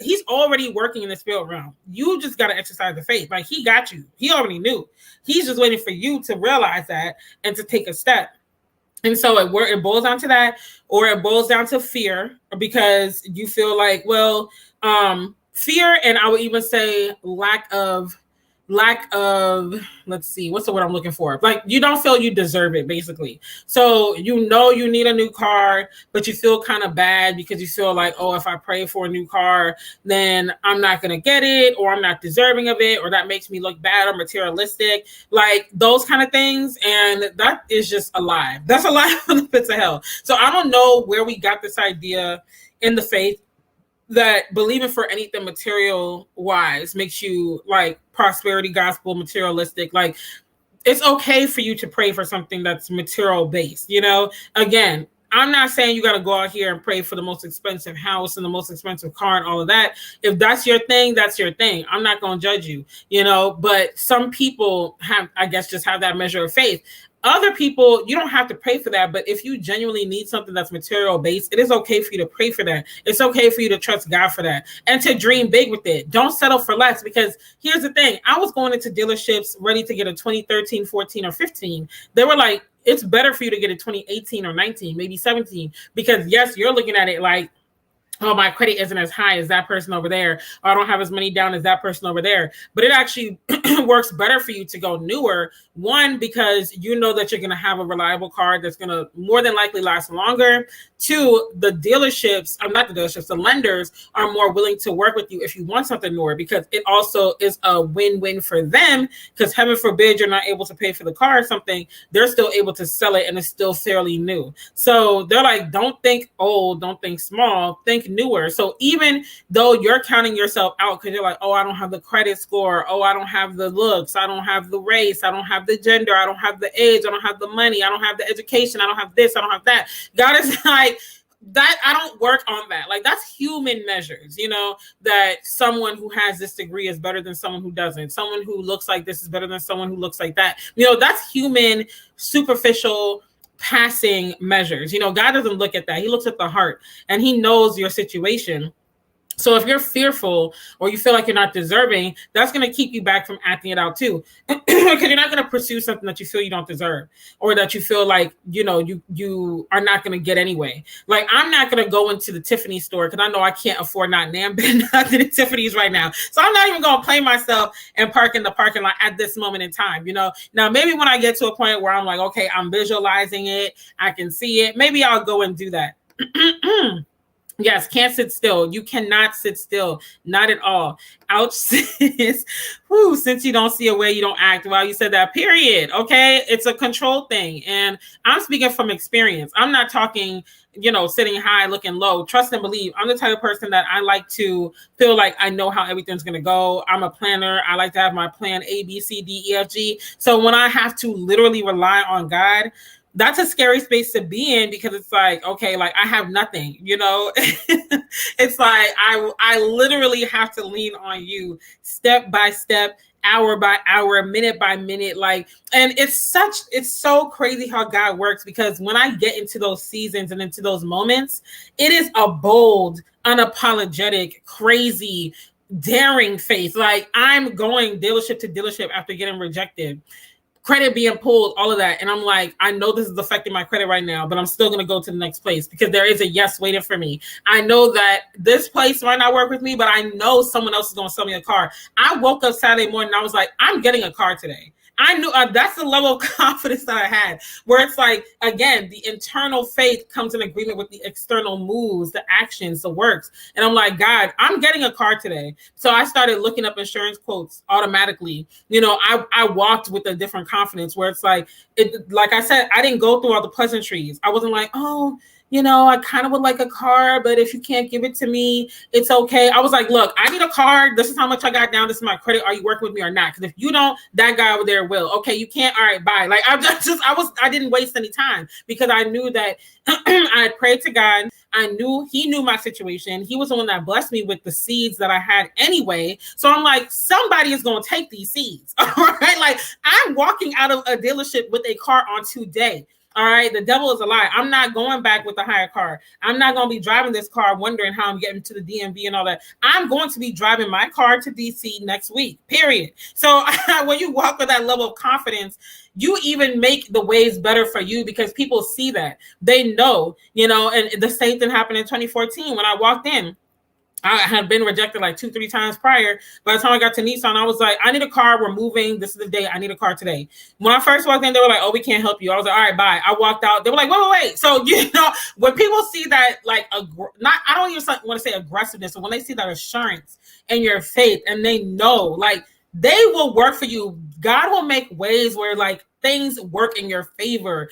he's already working in the spirit realm. You just got to exercise the faith. Like, he got you. He already knew. He's just waiting for you to realize that and to take a step. And so it boils down to that, or it boils down to fear, because you feel like, well, fear, and I would even say lack of, let's see, what's the word I'm looking for? Like, you don't feel you deserve it, basically. So you need a new car, but you feel kind of bad because you feel like, oh, if I pray for a new car, then I'm not going to get it, or I'm not deserving of it, or that makes me look bad or materialistic, like those kind of things. And that is just a lie. That's a lie from the pits of hell. So I don't know where we got this idea in the faith that believing for anything material wise makes you like prosperity gospel materialistic. Like, it's okay for you to pray for something that's material based. Again, I'm not saying you got to go out here and pray for the most expensive house and the most expensive car and all of that. If that's your thing, that's your thing. I'm not going to judge you, but some people have, I guess, just have that measure of faith. Other people, you don't have to pray for that. But if you genuinely need something that's material based, it is okay for you to pray for that. It's okay for you to trust God for that and to dream big with it. Don't settle for less, because here's the thing. I was going into dealerships ready to get a 2013, 14, or 15. They were like, it's better for you to get a 2018 or 19, maybe 17, because yes, you're looking at it like, oh, my credit isn't as high as that person over there, or I don't have as many down as that person over there. But it actually works better for you to go newer. One, because you know that you're going to have a reliable car that's going to more than likely last longer. Two, the dealerships, not the dealerships, the lenders are more willing to work with you if you want something newer, because it also is a win-win for them, because heaven forbid you're not able to pay for the car or something, they're still able to sell it and it's still fairly new. So they're like, don't think old, don't think small, think newer. So even though you're counting yourself out because you're like, oh, I don't have the credit score, oh, I don't have the looks, I don't have the race, I don't have the gender, I don't have the age, I don't have the money, I don't have the education, I don't have this, I don't have that. God is like, that I don't work on that. Like, that's human measures, that someone who has this degree is better than someone who doesn't. Someone who looks like this is better than someone who looks like that. That's human, superficial, passing measures. God doesn't look at that. He looks at the heart, and he knows your situation. So if you're fearful or you feel like you're not deserving, that's going to keep you back from acting it out too. Because you're not going to pursue something that you feel you don't deserve, or that you feel like, you are not going to get anyway. Like, I'm not going to go into the Tiffany store because I know I can't afford not nabbing nothing at Tiffany's right now. So I'm not even going to play myself and park in the parking lot at this moment in time. Now maybe when I get to a point where I'm like, okay, I'm visualizing it, I can see it, maybe I'll go and do that. Yes, can't sit still. You cannot sit still. Not at all. Ouch, sis. Whew, since you don't see a way, you don't act. Well, you said that, period. Okay, it's a control thing. And I'm speaking from experience. I'm not talking, sitting high, looking low. Trust and believe. I'm the type of person that I like to feel like I know how everything's going to go. I'm a planner. I like to have my plan A, B, C, D, E, F, G. So when I have to literally rely on God, that's a scary space to be in, because it's like, okay, like I have nothing, It's like I literally have to lean on you step by step, hour by hour, minute by minute. Like, and it's so crazy how God works, because when I get into those seasons and into those moments, it is a bold, unapologetic, crazy, daring faith. Like, I'm going dealership to dealership after getting rejected, credit being pulled, all of that. And I'm like, I know this is affecting my credit right now, but I'm still going to go to the next place because there is a yes waiting for me. I know that this place might not work with me, but I know someone else is going to sell me a car. I woke up Saturday morning and I was like, I'm getting a car today. I knew that's the level of confidence that I had, where it's like, again, the internal faith comes in agreement with the external moves, the actions, the works. And I'm like, God, I'm getting a car today. So I started looking up insurance quotes automatically. I walked with a different confidence, where it's like, like I said, I didn't go through all the pleasantries. I wasn't like, oh, I kind of would like a car, but if you can't give it to me, it's okay. I was like, look, I need a car. This is how much I got down. This is my credit. Are you working with me or not? Because if you don't, that guy over there will. Okay, you can't. All right, bye. Like, I didn't waste any time, because I knew that I had prayed to God. I knew he knew my situation. He was the one that blessed me with the seeds that I had anyway. So I'm like, somebody is going to take these seeds. All right. Like, I'm walking out of a dealership with a car on today. All right, the devil is a lie. I'm not going back with a higher car. I'm not going to be driving this car wondering how I'm getting to the DMV and all that. I'm going to be driving my car to DC next week, period. So when you walk with that level of confidence, you even make the ways better for you, because people see that. They know, and the same thing happened in 2014 when I walked in. I had been rejected like 2-3 times prior. By the time I got to Nissan, I was like, I need a car. We're moving. This is the day. I need a car today. When I first walked in, they were like, oh, we can't help you. I was like, all right, bye. I walked out. They were like, wait. So, when people see that, like, I don't even want to say aggressiveness, but when they see that assurance in your faith, and they know, like, they will work for you. God will make ways where, like, things work in your favor,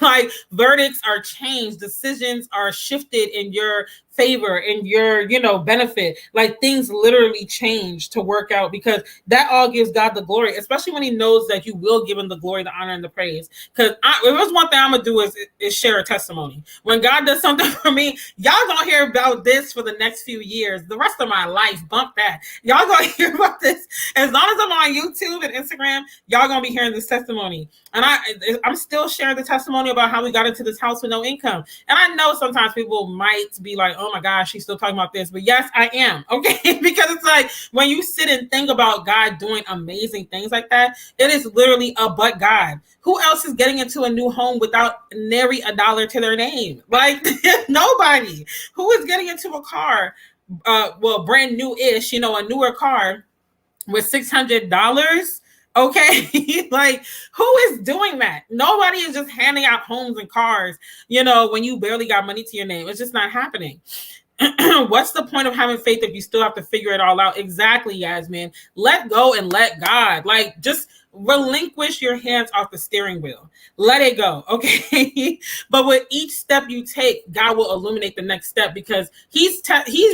like verdicts are changed, decisions are shifted in your favor, in your, benefit. Like things literally change to work out, because that all gives God the glory, especially when he knows that you will give him the glory, the honor, and the praise. Because if there's one thing I'm gonna do is share a testimony. When God does something for me, y'all gonna hear about this for the next few years, the rest of my life. Bump that. Y'all gonna hear about this as long as I'm on YouTube and Instagram. Y'all gonna be hearing this testimony. And I'm still sharing the testimony about how we got into this house with no income. And I know sometimes people might be like, oh my gosh, she's still talking about this. But yes, I am. Okay. Because it's like when you sit and think about God doing amazing things like that, it is literally a but God. Who else is getting into a new home without nary a dollar to their name? Like nobody. Who is getting into a car, brand new-ish, a newer car with $600? Okay. Like who is doing that? Nobody is just handing out homes and cars, when you barely got money to your name. It's just not happening. What's the point of having faith if you still have to figure it all out? Exactly, Yasmin. Let go and let God. Like, just relinquish your hands off the steering wheel. Let it go, okay? But with each step you take, God will illuminate the next step, because he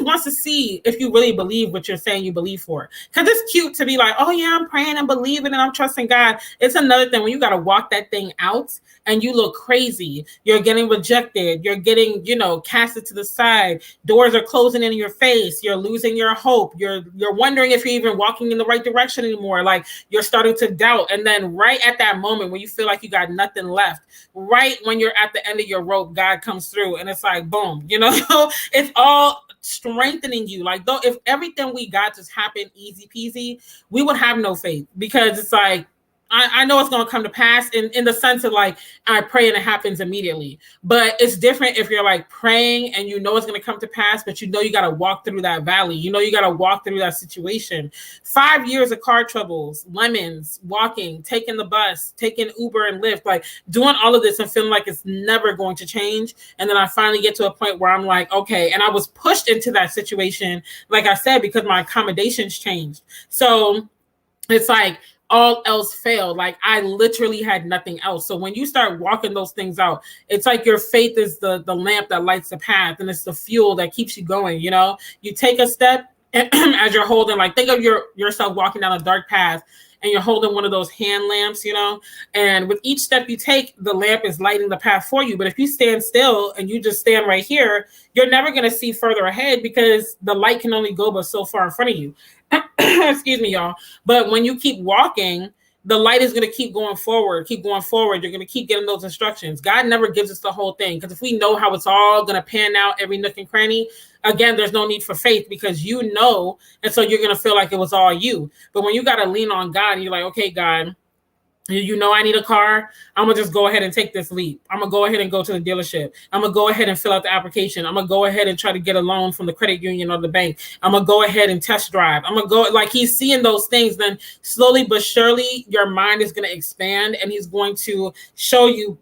wants to see if you really believe what you're saying you believe for. Because it's cute to be like, oh yeah, I'm praying and believing and I'm trusting God. It's another thing when you got to walk that thing out and you look crazy. You're getting rejected. You're getting, casted to the side. Doors are closing in your face. You're losing your hope. You're wondering if you're even walking in the right direction anymore. Like you're starting to doubt. And then right at that moment when you feel like you got nothing left, right when you're at the end of your rope, God comes through and it's like, boom, it's all strengthening you. Like, though, if everything we got just happened easy peasy, we would have no faith, because it's like, I know it's going to come to pass in the sense of like, I pray and it happens immediately. But it's different if you're like praying and it's going to come to pass, but you got to walk through that valley. You got to walk through that situation. 5 years of car troubles, lemons, walking, taking the bus, taking Uber and Lyft, like doing all of this and feeling like it's never going to change. And then I finally get to a point where I'm like, okay. And I was pushed into that situation, like I said, because my accommodations changed. So it's like, all else failed. Like I literally had nothing else. So when you start walking those things out, it's like your faith is the lamp that lights the path, and it's the fuel that keeps you going. You take a step as you're holding, like think of yourself walking down a dark path and you're holding one of those hand lamps, and with each step you take, the lamp is lighting the path for you. But if you stand still and you just stand right here, you're never going to see further ahead, because the light can only go but so far in front of you. Excuse me, y'all. But when you keep walking, the light is going to keep going forward. You're going to keep getting those instructions. God never gives us the whole thing, because if we know how it's all going to pan out, every nook and cranny, again, there's no need for faith, because and so you're going to feel like it was all you. But when you got to lean on God and you're like, okay, God, I need a car. I'm going to just go ahead and take this leap. I'm going to go ahead and go to the dealership. I'm going to go ahead and fill out the application. I'm going to go ahead and try to get a loan from the credit union or the bank. I'm going to go ahead and test drive. I'm going to go, like he's seeing those things. Then slowly but surely, your mind is going to expand, and he's going to show you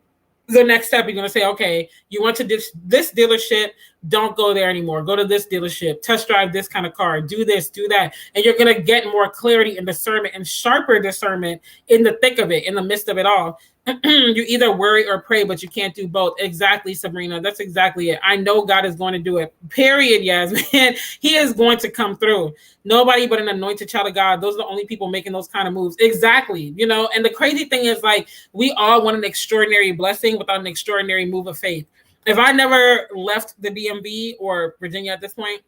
the next step. You're going to say, okay, you went to this dealership. Don't go there anymore. Go to this dealership. Test drive this kind of car. Do this, do that. And you're going to get more clarity and discernment and sharper discernment in the thick of it, in the midst of it all. You either worry or pray, but you can't do both. Exactly, Sabrina. That's exactly it. I know God is going to do it. Period, Yasmin. He is going to come through. Nobody but an anointed child of God. Those are the only people making those kind of moves. Exactly. And the crazy thing is, like, we all want an extraordinary blessing without an extraordinary move of faith. If I never left the DMV or Virginia at this point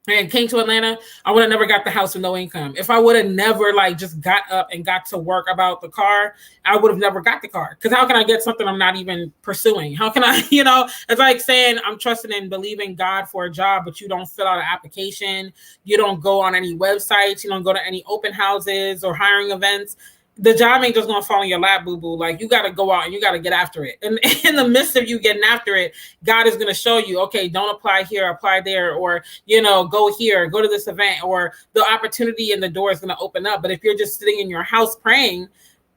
and came to Atlanta, I would have never got the house with no income. If I would have never just got up and got to work about the car, I would have never got the car. Because how can I get something I'm not even pursuing? How can I, it's like saying I'm trusting and believing God for a job, but you don't fill out an application. You don't go on any websites. You don't go to any open houses or hiring events. The job ain't just going to fall in your lap, boo-boo. Like, you got to go out and you got to get after it. And in the midst of you getting after it, God is going to show you, okay, don't apply here, apply there, or, go here, go to this event, or the opportunity and the door is going to open up. But if you're just sitting in your house praying,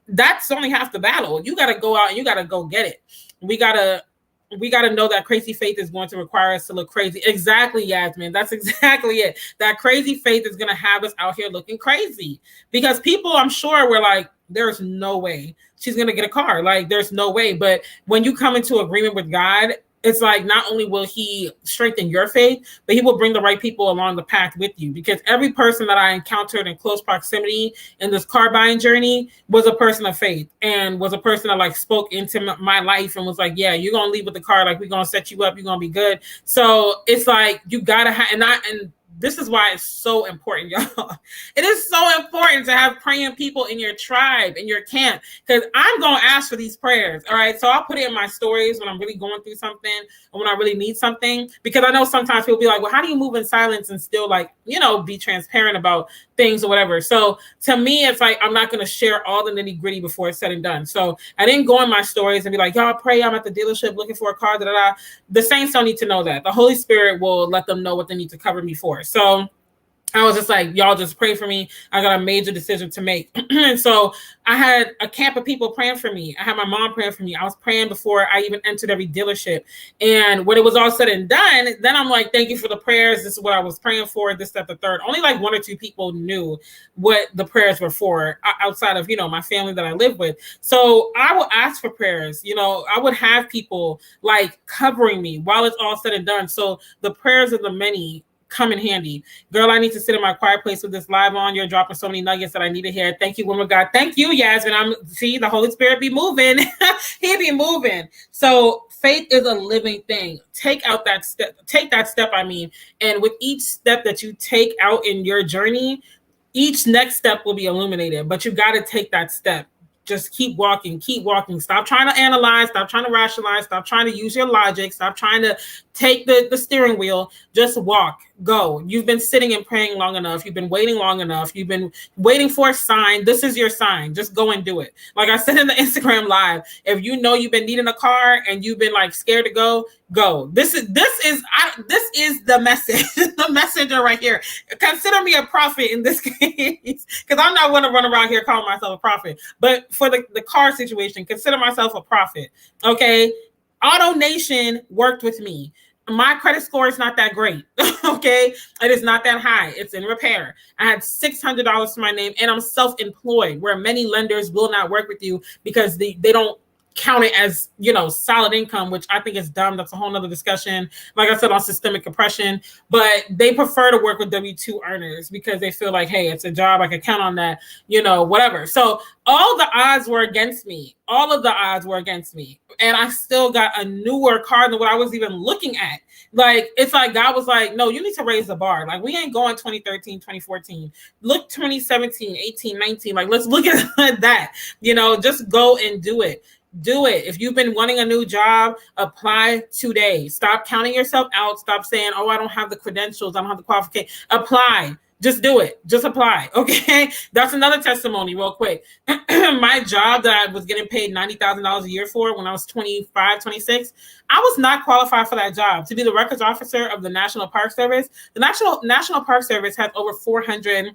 that's only half the battle. You got to go out and you got to go get it. We got to know that crazy faith is going to require us to look crazy. Exactly, Yasmin. That's exactly it. That crazy faith is going to have us out here looking crazy, because people, I'm sure, were like, there's no way she's going to get a car. Like, there's no way. But when you come into agreement with God, it's like not only will he strengthen your faith, but he will bring the right people along the path with you. Because every person that I encountered in close proximity in this car buying journey was a person of faith and was a person that like spoke into my life and was like, yeah, you're going to leave with the car. Like, we're going to set you up. You're going to be good. So it's like, you got to have, and this is why it's so important, y'all. It is so important to have praying people in your tribe, in your camp, because I'm going to ask for these prayers. All right. So I'll put it in my stories when I'm really going through something or when I really need something, because I know sometimes people be like, well, how do you move in silence and still like, be transparent about things or whatever. So to me, it's like, I'm not going to share all the nitty gritty before it's said and done. So I didn't go in my stories and be like, y'all pray, I'm at the dealership looking for a car, The saints don't need to know that. The Holy Spirit will let them know what they need to cover me for. So I was just like, y'all just pray for me. I got a major decision to make. And so I had a camp of people praying for me. I had my mom praying for me. I was praying before I even entered every dealership. And when it was all said and done, then I'm like, thank you for the prayers. This is what I was praying for, this, that, the third. Only like one or two people knew what the prayers were for outside of, my family that I live with. So I will ask for prayers. I would have people like covering me while it's all said and done. So the prayers of the many come in handy. Girl, I need to sit in my quiet place with this live on. You're dropping so many nuggets that I need to hear. Thank you, woman of God. Thank you, Yasmin. The Holy Spirit be moving. He be moving. So faith is a living thing. Take that step, and with each step that you take out in your journey, each next step will be illuminated, but you got to take that step. Just keep walking. Stop trying to analyze. Stop trying to rationalize. Stop trying to use your logic. Stop trying to take the steering wheel. Just walk. Go. You've been sitting and praying long enough. You've been waiting long enough. You've been waiting for a sign. This is your sign. Just go and do it. Like I said in the Instagram live, if you know you've been needing a car and you've been like scared to go. This is the message, the messenger right here. Consider me a prophet in this case, because I'm not going to run around here calling myself a prophet. But for the car situation, consider myself a prophet. Okay, AutoNation worked with me. My credit score is not that great. Okay, it is not that high. It's in repair. I had $600 to my name, and I'm self-employed, where many lenders will not work with you because they don't count it as, solid income, which I think is dumb. That's a whole nother discussion. Like I said, on systemic oppression, but they prefer to work with W-2 earners because they feel like, hey, it's a job. I can count on that, whatever. So all the odds were against me. All of the odds were against me. And I still got a newer car than what I was even looking at. Like, it's like God was like, no, you need to raise the bar. Like, we ain't going 2013, 2014. Look, 2017, 18, 19. Like, let's look at that. Just go and do it. Do it. If you've been wanting a new job, apply today. Stop counting yourself out. Stop saying, oh, I don't have the credentials. I don't have the qualification. Apply. Just do it. Just apply. Okay. That's another testimony real quick. My job that I was getting paid $90,000 a year for when I was 25, 26, I was not qualified for that job to be the records officer of the National Park Service. The National Park Service has over 400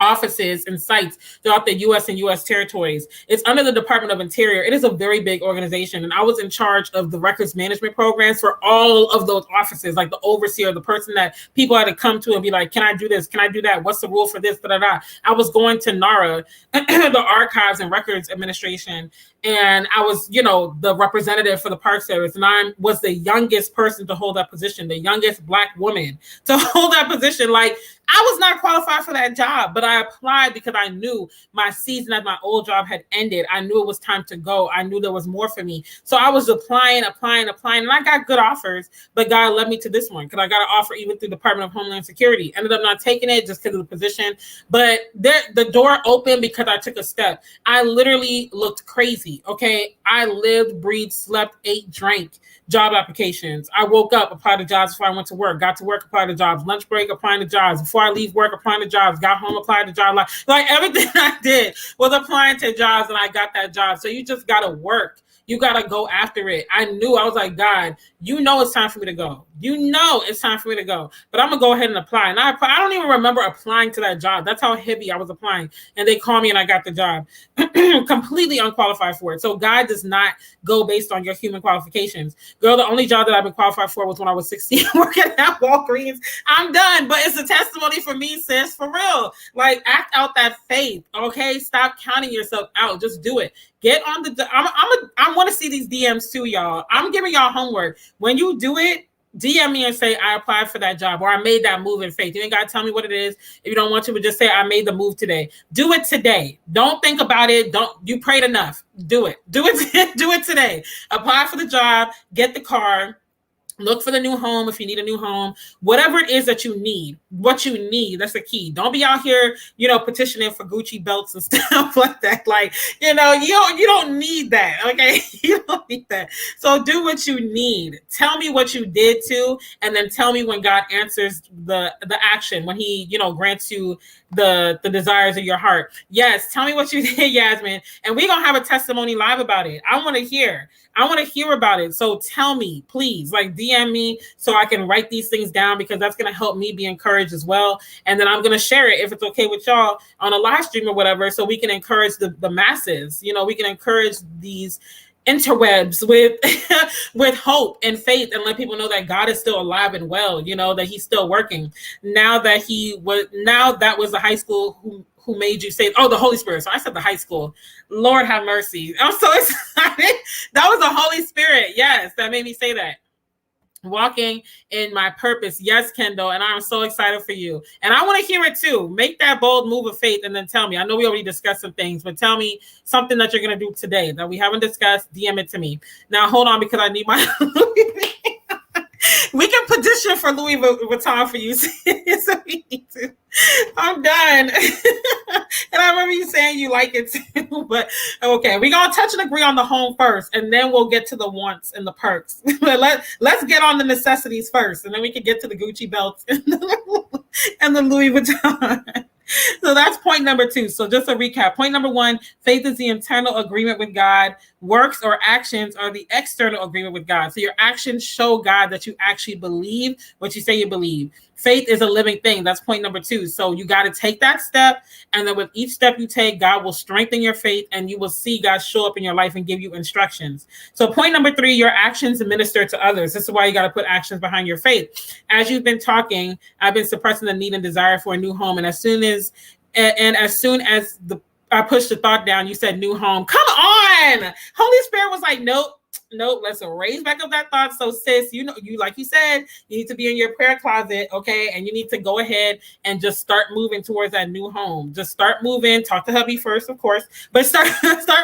offices and sites throughout the U.S. and U.S. territories. It's under the Department of Interior. It is a very big organization, and I was in charge of the records management programs for all of those offices, like the overseer, the person that people had to come to and be like, can I do this? Can I do that? What's the rule for this? Da-da-da. I was going to NARA, the Archives and Records Administration, and I was, the representative for the Park Service, and I was the youngest person to hold that position, the youngest Black woman to hold that position. Like, I was not qualified for that job, but I applied because I knew my season at my old job had ended. I knew it was time to go. I knew there was more for me. So I was applying, and I got good offers, but God led me to this one because I got an offer even through the Department of Homeland Security. Ended up not taking it just because of the position, but the door opened because I took a step. I literally looked crazy, okay? I lived, breathed, slept, ate, drank job applications. I woke up, applied to jobs before I went to work, got to work, applied to jobs, lunch break, applying to jobs, before I leave work, applying to jobs, got home, applied to jobs. Like everything I did was applying to jobs, and I got that job. So you just got to work. You got to go after it. I was like, God, it's time for me to go. It's time for me to go. But I'm going to go ahead and apply. And I don't even remember applying to that job. That's how heavy I was applying. And they called me and I got the job. Completely unqualified for it. So God does not go based on your human qualifications. Girl, the only job that I've been qualified for was when I was 16 working at Walgreens. I'm done. But it's a testimony for me, sis, for real. Like, act out that faith, okay? Stop counting yourself out. Just do it. Get on I'm I want to see these DMs too, y'all. I'm giving y'all homework. When you do it, DM me and say, I applied for that job, or I made that move in faith. You ain't got to tell me what it is. If you don't want to, but just say, I made the move today. Do it today. Don't think about it. You prayed enough. Do it. Do it today. Apply for the job, get the car. Look for the new home if you need a new home. Whatever it is that you need, what you need, that's the key. Don't be out here, petitioning for Gucci belts and stuff like that. Like, you don't need that, okay? You don't need that. So do what you need. Tell me what you did too, and then tell me when God answers the action, when he, grants you the desires of your heart. Yes, tell me what you did, Yasmin. And we're going to have a testimony live about it. I want to hear about it. So tell me, please, like DM me so I can write these things down, because that's going to help me be encouraged as well. And then I'm going to share it, if it's okay with y'all, on a live stream or whatever, so we can encourage the masses. We can encourage these interwebs with with hope and faith, and let people know that God is still alive and well, that he's still working. Now that was the high school who made you say, the Holy Spirit. So I said the high school. Lord have mercy. I'm so excited. That was the Holy Spirit. Yes, that made me say that. Walking in my purpose. Yes, Kendall. And I'm so excited for you. And I want to hear it too. Make that bold move of faith and then tell me. I know we already discussed some things, but tell me something that you're going to do today that we haven't discussed. DM it to me. Now, hold on, because I need my... We can petition for Louis Vuitton for you. So we need to. I'm done. And I remember you saying you like it too. But okay, we're going to touch and agree on the home first, and then we'll get to the wants and the perks. But let's get on the necessities first, and then we can get to the Gucci belts and the Louis Vuitton. So that's point number 2. So just a recap. Point number 1, faith is the internal agreement with God. Works or actions are the external agreement with God. So your actions show God that you actually believe what you say you believe. Faith is a living thing. That's point number 2. So you got to take that step. And then with each step you take, God will strengthen your faith, and you will see God show up in your life and give you instructions. So point number 3, your actions minister to others. This is why you got to put actions behind your faith. As you've been talking, I've been suppressing the need and desire for a new home. And as soon as I pushed the thought down, you said new home. Come on. Holy Spirit was like, nope, let's raise back up that thought. So sis, you like you said, you need to be in your prayer closet, okay? And you need to go ahead and just start moving towards that new home. Just start moving. Talk to hubby first, of course, but start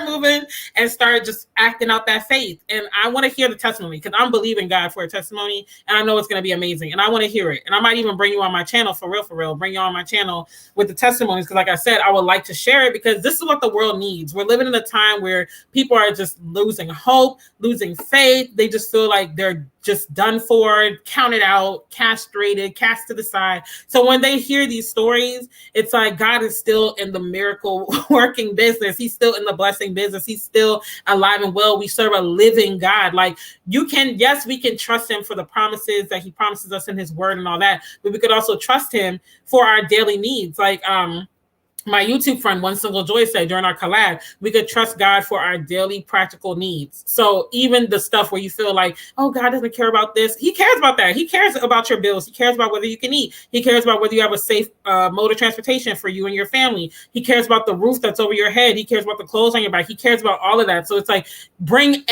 moving and start just acting out that faith. And I want to hear the testimony, because I'm believing God for a testimony, and I know it's going to be amazing. And I want to hear it. And I might even bring you on my channel for real, bring you on my channel with the testimonies, because like I said, I would like to share it, because this is what the world needs. We're living in a time where people are just losing hope, losing faith. They just feel like they're just done for, counted out, castrated, cast to the side. So when they hear these stories, it's like God is still in the miracle working business. He's still in the blessing business. He's still alive and well. We serve a living God. Like we can trust him for the promises that he promises us in his word and all that, but we could also trust him for our daily needs. Like, my YouTube friend, One Single Joy, said during our collab, we could trust God for our daily practical needs. So even the stuff where you feel like, oh, God doesn't care about this. He cares about that. He cares about your bills. He cares about whether you can eat. He cares about whether you have a safe mode of transportation for you and your family. He cares about the roof that's over your head. He cares about the clothes on your back. He cares about all of that. So it's like, bring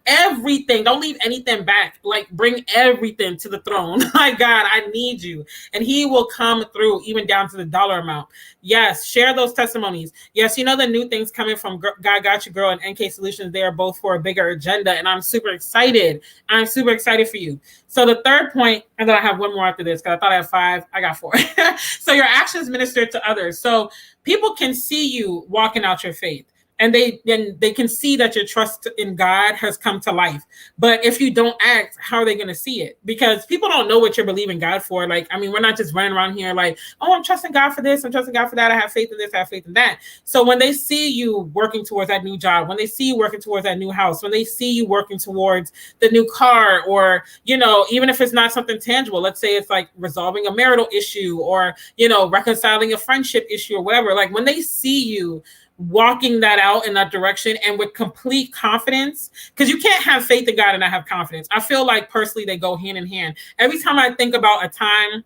everything. Don't leave anything back. Like, bring everything to the throne. My God, I need you. And he will come through, even down to the dollar amount. Yes, share those testimonies. Yes, the new things coming from God Got You Girl and NK Solutions, they are both for a bigger agenda, and I'm super excited. I'm super excited for you. So the third point, and then I have one more after this, because I thought I had 5. I got 4. So your actions minister to others. So people can see you walking out your faith. And they can see that your trust in God has come to life. But if you don't act, how are they going to see it? Because people don't know what you're believing God for. Like, I mean, we're not just running around here like, oh, I'm trusting God for this. I'm trusting God for that. I have faith in this. I have faith in that. So when they see you working towards that new job, when they see you working towards that new house, when they see you working towards the new car, or, even if it's not something tangible, let's say it's like resolving a marital issue, or, reconciling a friendship issue or whatever. Like when they see you walking that out in that direction and with complete confidence, because you can't have faith in God and not have confidence. I feel like personally they go hand in hand. Every time I think about a time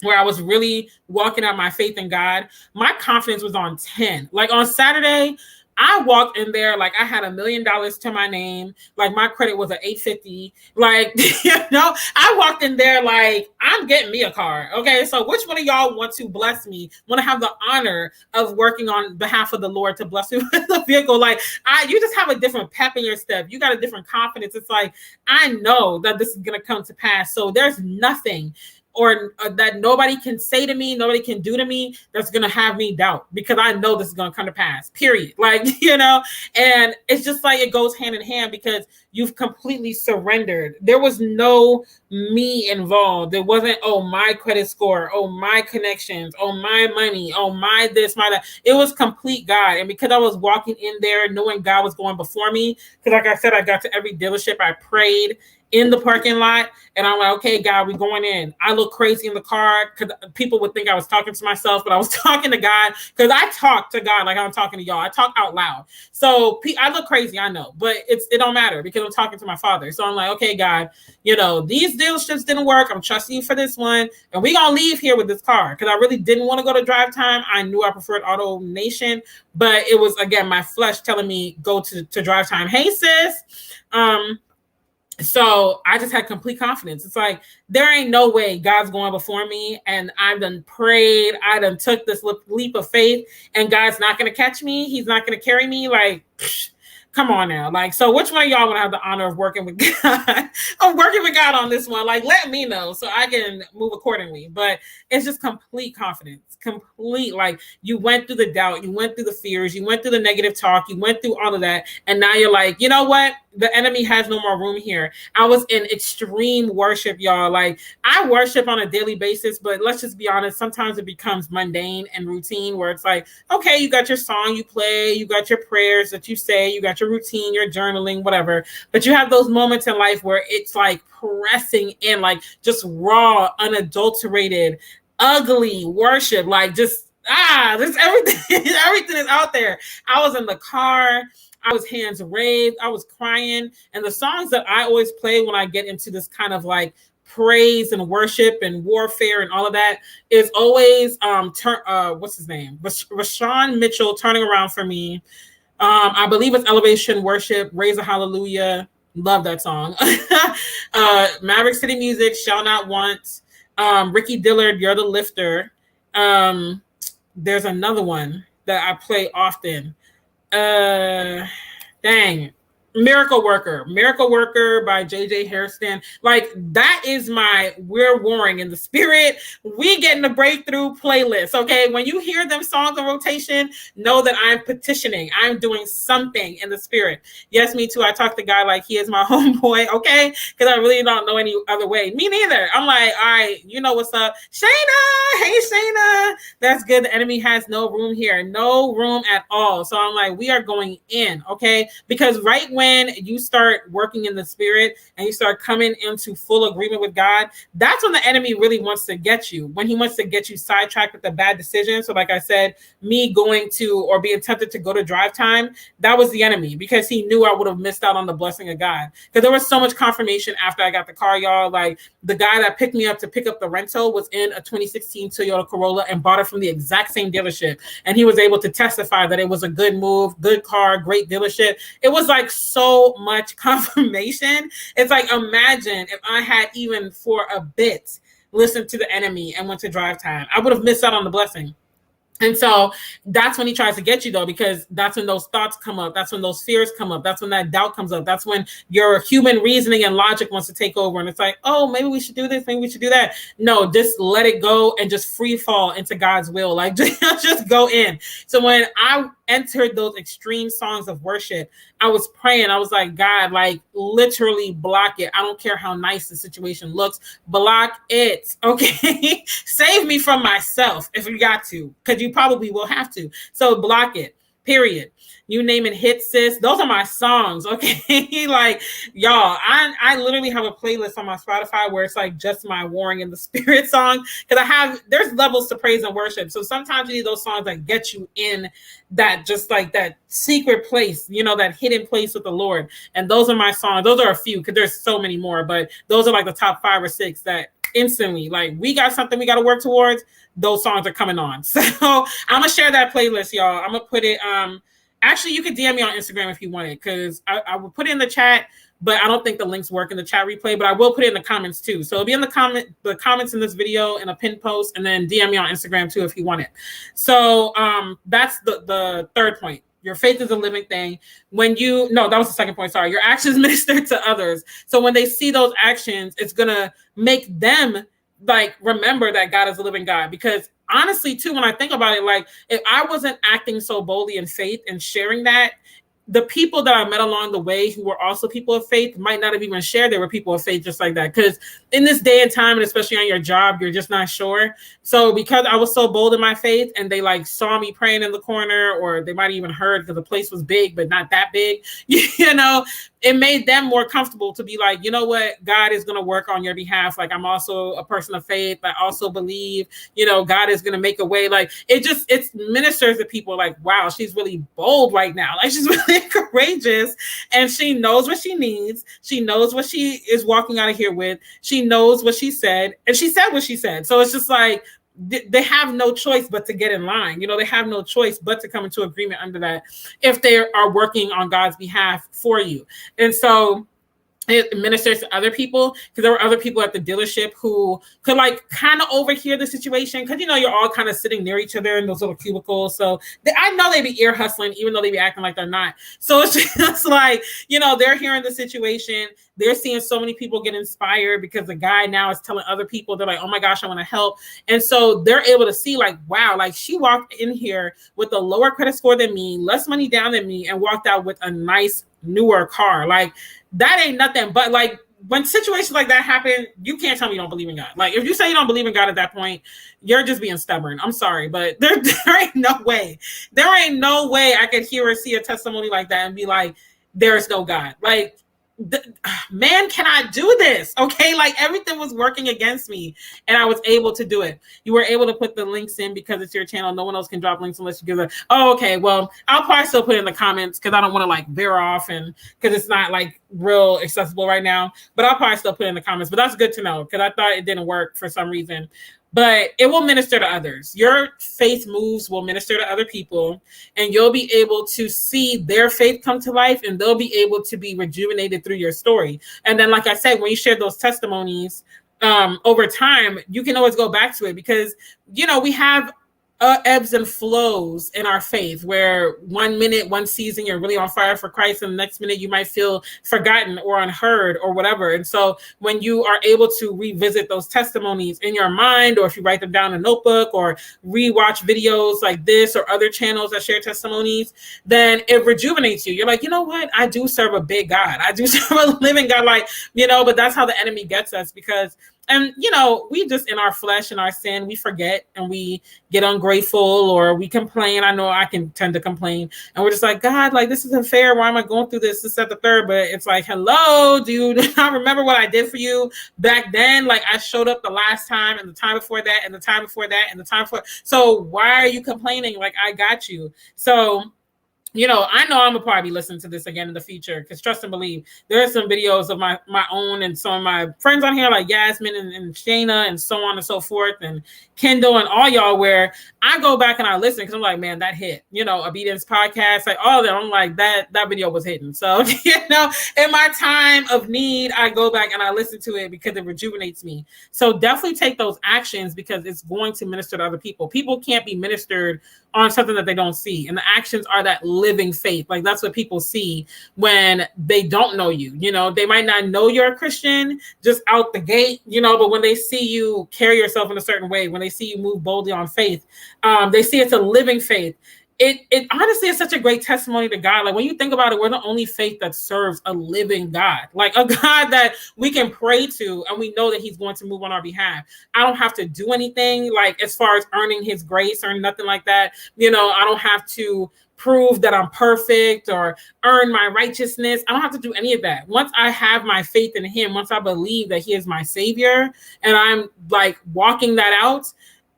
where I was really walking out my faith in God, my confidence was on 10. Like on Saturday, I walked in there like I had $1 million to my name, like my credit was an 850. Like, I walked in there like I'm getting me a car. Okay, so which one of y'all want to bless me? Want to have the honor of working on behalf of the Lord to bless me with a vehicle? Like, you just have a different pep in your step. You got a different confidence. It's like I know that this is gonna come to pass. So there's nothing or that nobody can say to me, nobody can do to me that's going to have me doubt, because I know this is going to come to pass, period. Like, and it's just like it goes hand in hand because you've completely surrendered. There was no me involved. It wasn't, oh, my credit score, oh, my connections, oh, my money, oh, my this, my that. It was complete God. And because I was walking in there knowing God was going before me, because like I said, I got to every dealership, I prayed in the parking lot, and I'm like, okay, God, we're going in. I look crazy in the car because people would think I was talking to myself, but I was talking to God, because I talk to God like I'm talking to y'all. I talk out loud. So I look crazy, I know, but it don't matter because I'm talking to my Father. So I'm like, okay, God, these dealerships didn't work. I'm trusting you for this one, and we're going to leave here with this car, because I really didn't want to go to Drive Time. I knew I preferred Auto Nation, but it was, again, my flesh telling me go to Drive Time. Hey, sis. So I just had complete confidence. It's like, there ain't no way God's going before me, and I've done prayed. I done took this leap of faith, and God's not going to catch me. He's not going to carry me. Like, come on now. Like, so which one of y'all want to have the honor of working with God? Of working with God on this one? Like, let me know so I can move accordingly. But it's just complete confidence. Complete, like, you went through the doubt, you went through the fears, you went through the negative talk, you went through all of that, and now you're like, you know what? The enemy has no more room here. I was in extreme worship, y'all. Like, I worship on a daily basis, but let's just be honest, sometimes it becomes mundane and routine, where it's like, okay, you got your song you play, you got your prayers that you say, you got your routine, your journaling, whatever, but you have those moments in life where it's like pressing in, like just raw, unadulterated, ugly worship, like just this everything everything is out there. I was in the car, I was hands raised, I was crying, and the songs that I always play when I get into this kind of like praise and worship and warfare and all of that is always what's his name, Rashawn Mitchell, Turning Around for Me. I believe it's Elevation Worship, Raise a Hallelujah. Love that song. Maverick City Music, Shall Not Want. Ricky Dillard, You're the Lifter. There's another one that I play often. Miracle Worker by JJ Hairston. Like, that is my We're Warring in the Spirit, we getting the breakthrough playlist. Okay, when you hear them songs in rotation, know that I'm petitioning, I'm doing something in the spirit. Yes, me too. I talk to God like he is my homeboy, okay, because I really don't know any other way. Me neither. I'm like, all right, you know what's up, Shayna. Hey, Shayna. That's good. The enemy has no room here, no room at all. So I'm like, we are going in, okay, because right when you start working in the spirit and you start coming into full agreement with God, that's when the enemy really wants to get you, when he wants to get you sidetracked with a bad decision. So like I said, me going to or being tempted to go to Drive Time, that was the enemy, because he knew I would have missed out on the blessing of God. Because there was so much confirmation after I got the car, y'all. Like, the guy that picked me up to pick up the rental was in a 2016 Toyota Corolla and bought it from the exact same dealership. And he was able to testify that it was a good move, good car, great dealership. It was like so much confirmation. It's like, imagine if I had even for a bit listened to the enemy and went to Drive Time, I would have missed out on the blessing. And so that's when he tries to get you, though, because that's when those thoughts come up. That's when those fears come up. That's when that doubt comes up. That's when your human reasoning and logic wants to take over. And it's like, oh, maybe we should do this. Maybe we should do that. No, just let it go and just free fall into God's will. Like, just go in. So when I entered those extreme songs of worship, I was praying. I was like, God, like, literally block it. I don't care how nice the situation looks. Block it. Okay. Save me from myself if you got to, because you probably will have to. So block it. Period. You name it, hit, sis. Those are my songs, okay? Like, y'all, I literally have a playlist on my Spotify where it's like just my Warring in the Spirit song, because there's levels to praise and worship. So sometimes you need those songs that get you in that, just like that secret place, that hidden place with the Lord. And those are my songs. Those are a few, because there's so many more, but those are like the top 5 or 6 that instantly, like, we got something we got to work towards. Those songs are coming on. So I'm gonna share that playlist, y'all. I'm gonna put it Actually, you can DM me on Instagram if you want it, because I will put it in the chat, but I don't think the links work in the chat replay, but I will put it in the comments too. So it'll be in the comments in this video in a pinned post, and then DM me on Instagram too if you want it. So that's the third point. Your faith is a living thing. That was the second point. Sorry. Your actions minister to others. So when they see those actions, it's going to make them like remember that God is a living God. Because honestly, too, when I think about it, like if I wasn't acting so boldly in faith and sharing that, the people that I met along the way who were also people of faith might not have even shared they were people of faith just like that. Because in this day and time, and especially on your job, you're just not sure. So because I was so bold in my faith and they like saw me praying in the corner, or they might even heard because the place was big, but not that big, it made them more comfortable to be like, you know what, God is going to work on your behalf. Like I'm also a person of faith. I also believe, God is going to make a way. Like it ministers to people like, wow, she's really bold right now. Like she's really courageous, and she knows what she needs. She knows what she is walking out of here with. She knows what she said, and she said what she said. So it's just like, they have no choice but to get in line. They have no choice but to come into agreement under that if they are working on God's behalf for you. And so it ministers to other people, because there were other people at the dealership who could like kind of overhear the situation, because you're all kind of sitting near each other in those little cubicles. So I know they be ear hustling, even though they be acting like they're not. So it's just like, they're hearing the situation. They're seeing so many people get inspired because the guy now is telling other people, they're like, oh my gosh, I want to help. And so they're able to see like, wow, like she walked in here with a lower credit score than me, less money down than me, and walked out with a nice newer car. Like that ain't nothing. But like when situations like that happen, you can't tell me you don't believe in God. Like if you say you don't believe in God at that point, you're just being stubborn. I'm sorry, but there ain't no way. There ain't no way I could hear or see a testimony like that and be like, there is no God. Like, man cannot do this. Okay, like everything was working against me, and I was able to do it. You were able to put the links in because it's your channel. No one else can drop links unless you give it. Oh, okay. Well, I'll probably still put it in the comments because I don't want to like veer off, and because it's not like real accessible right now. But I'll probably still put it in the comments. But that's good to know, because I thought it didn't work for some reason. But it will minister to others. Your faith moves will minister to other people, and you'll be able to see their faith come to life, and they'll be able to be rejuvenated through your story. And then, like I said, when you share those testimonies over time, you can always go back to it, because, we have ebbs and flows in our faith, where 1 minute, one season, you're really on fire for Christ, and the next minute you might feel forgotten or unheard or whatever. And so when you are able to revisit those testimonies in your mind, or if you write them down in a notebook or rewatch videos like this or other channels that share testimonies, then it rejuvenates you. You're like, you know what? I do serve a big God. I do serve a living God. Like, but that's how the enemy gets us, because we just in our flesh and our sin, we forget and we get ungrateful, or we complain. I know I can tend to complain, and we're just like, God, like this isn't fair. Why am I going through this? This, that, the third. But it's like, hello, dude. I remember what I did for you back then. Like I showed up the last time, and the time before that, and the time before that, and the time before. So why are you complaining? Like I got you. So I know I'm gonna probably listen to this again in the future, because trust and believe, there are some videos of my own and some of my friends on here, like Yasmin and Shayna and so on and so forth, and Kendall and all y'all, where I go back and I listen, because I'm like, man, that hit. Obedience podcast, like all of them, I'm like, that video was hitting. So in my time of need, I go back and I listen to it because it rejuvenates me. So definitely take those actions, because it's going to minister to other people. People can't be ministered on something that they don't see, and the actions are that living faith. Like that's what people see when they don't know you. They might not know you're a Christian just out the gate, but when they see you carry yourself in a certain way, when they see you move boldly on faith, they see it's a living faith. It honestly is such a great testimony to God. Like when you think about it, we're the only faith that serves a living God, like a God that we can pray to, and we know that he's going to move on our behalf. I don't have to do anything like as far as earning his grace or nothing like that. I don't have to prove that I'm perfect or earn my righteousness. I don't have to do any of that. Once I have my faith in him, once I believe that he is my savior, and I'm like walking that out,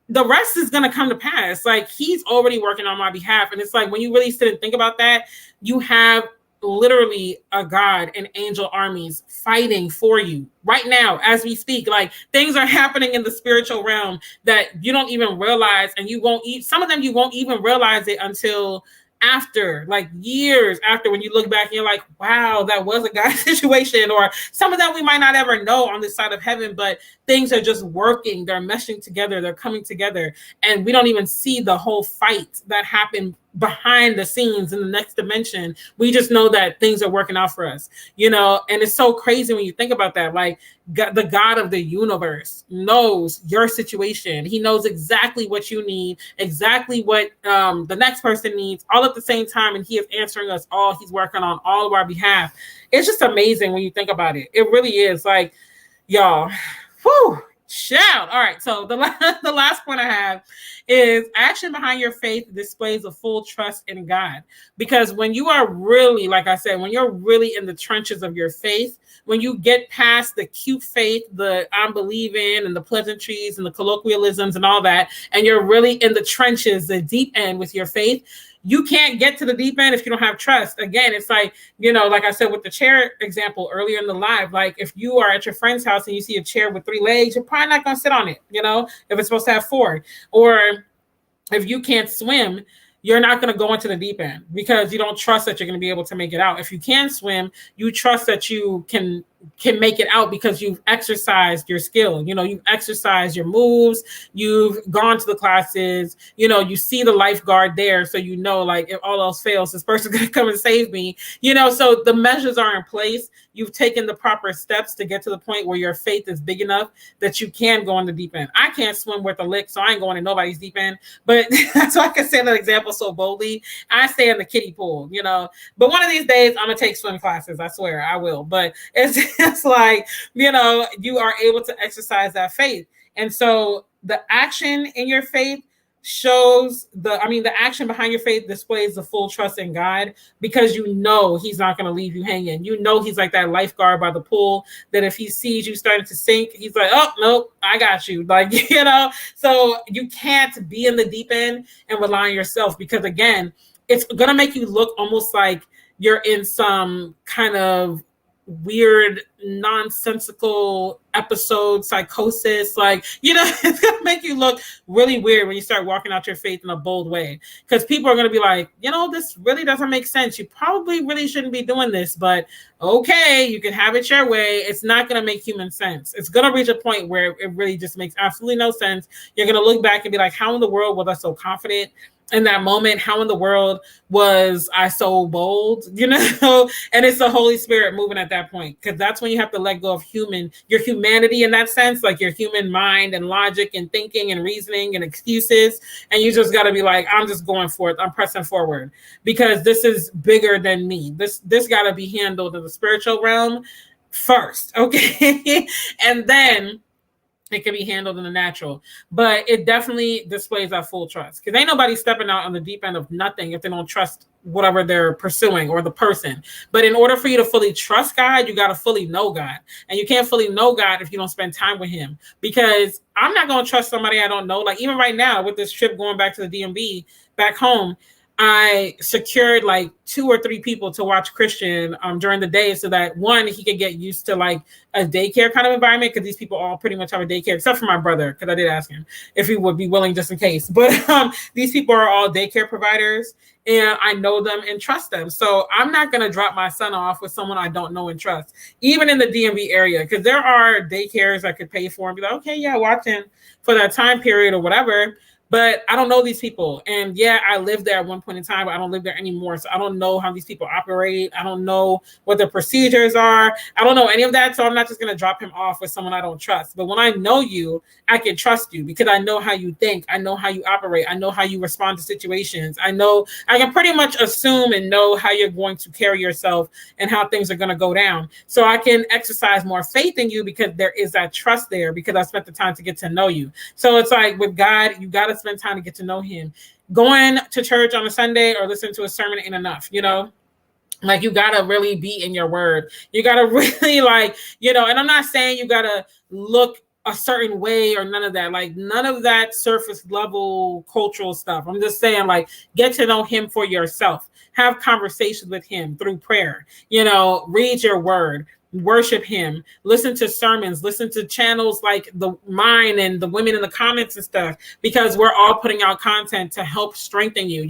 the rest is going to come to pass. Like he's already working on my behalf. And it's like, when you really sit and think about that, you have literally a God and angel armies fighting for you right now as we speak. Like things are happening in the spiritual realm that you don't even realize, and some of them you won't even realize it until after, like years after, when you look back and you're like, wow, that was a God situation, or some of that we might not ever know on this side of heaven, but things are just working, they're meshing together, they're coming together, and we don't even see the whole fight that happened behind the scenes in the next dimension. We just know that things are working out for us, you know. And it's so crazy when you think about that. Like, God, the God of the universe knows your situation. He knows exactly what you need, exactly what the next person needs, all at the same time, and he is answering us all. He's working on all of our behalf. It's just amazing when you think about it. It really is. Like, y'all, whew, shout. All right, so the last point I have is action behind your faith displays a full trust in God. Because when you are really, like I said, when you're really in the trenches of your faith, when you get past the cute faith, the I'm believing and the pleasantries and the colloquialisms and all that, and you're really in the trenches, the deep end with your faith, you can't get to the deep end if you don't have trust. Again, it's like, you know, like I said with the chair example earlier in the live, like if you are at your friend's house and you see a chair with 3 legs, you're probably not going to sit on it, you know, if it's supposed to have 4. Or if you can't swim, you're not going to go into the deep end because you don't trust that you're going to be able to make it out. If you can swim, you trust that you can make it out because you've exercised your skill. You know, you've exercised your moves, you've gone to the classes, you know, you see the lifeguard there. So, you know, like if all else fails, this person's going to come and save me, you know, so the measures are in place. You've taken the proper steps to get to the point where your faith is big enough that you can go in the deep end. I can't swim worth a lick, so I ain't going in nobody's deep end, but that's why I can say that example so boldly. I stay in the kiddie pool, you know, but one of these days I'm going to take swim classes. I swear I will, but it's like, you know, you are able to exercise that faith. And so the action in your faith shows the action behind your faith displays the full trust in God, because you know he's not going to leave you hanging. You know he's like that lifeguard by the pool that if he sees you starting to sink, he's like, oh, nope, I got you. Like, you know, so you can't be in the deep end and rely on yourself, because again, it's going to make you look almost like you're in some kind of weird nonsensical episode, psychosis, like, you know, it's gonna make you look really weird when you start walking out your faith in a bold way, because people are gonna be like, you know, this really doesn't make sense, you probably really shouldn't be doing this, but okay, you can have it your way. It's not gonna make human sense. It's gonna reach a point where it really just makes absolutely no sense. You're gonna look back and be like, how in the world was I so confident in that moment? How in the world was I so bold, you know? And it's the Holy Spirit moving at that point, because that's when you have to let go of your humanity in that sense, like your human mind and logic and thinking and reasoning and excuses. And you just got to be like, I'm just going for it. I'm pressing forward, because this is bigger than me. This got to be handled in the spiritual realm first, okay? And then it can be handled in the natural, but it definitely displays that full trust, because ain't nobody stepping out on the deep end of nothing if they don't trust whatever they're pursuing or the person. But in order for you to fully trust God, you got to fully know God, and you can't fully know God if you don't spend time with him, because I'm not going to trust somebody I don't know. Like even right now with this trip going back to the DMV back home, I secured like 2 or 3 people to watch Christian during the day, so that one, he could get used to like a daycare kind of environment, because these people all pretty much have a daycare, except for my brother, because I did ask him if he would be willing just in case. But these people are all daycare providers, and I know them and trust them. So I'm not going to drop my son off with someone I don't know and trust, even in the DMV area, because there are daycares I could pay for and be like, okay, yeah, watch him for that time period or whatever. But I don't know these people. And yeah, I lived there at one point in time, but I don't live there anymore. So I don't know how these people operate. I don't know what their procedures are. I don't know any of that. So I'm not just going to drop him off with someone I don't trust. But when I know you, I can trust you, because I know how you think. I know how you operate. I know how you respond to situations. I can pretty much assume and know how you're going to carry yourself and how things are going to go down. So I can exercise more faith in you, because there is that trust there, because I spent the time to get to know you. So it's like with God, you got to spend time to get to know him. Going to church on a Sunday or listening to a sermon ain't enough, you know? Like you got to really be in your word. You got to really like, you know, and I'm not saying you got to look a certain way or none of that, like none of that surface level cultural stuff. I'm just saying, like, get to know him for yourself. Have conversations with him through prayer, you know, read your word, worship him, listen to sermons, listen to channels like mine and the women in the comments and stuff, because we're all putting out content to help strengthen you,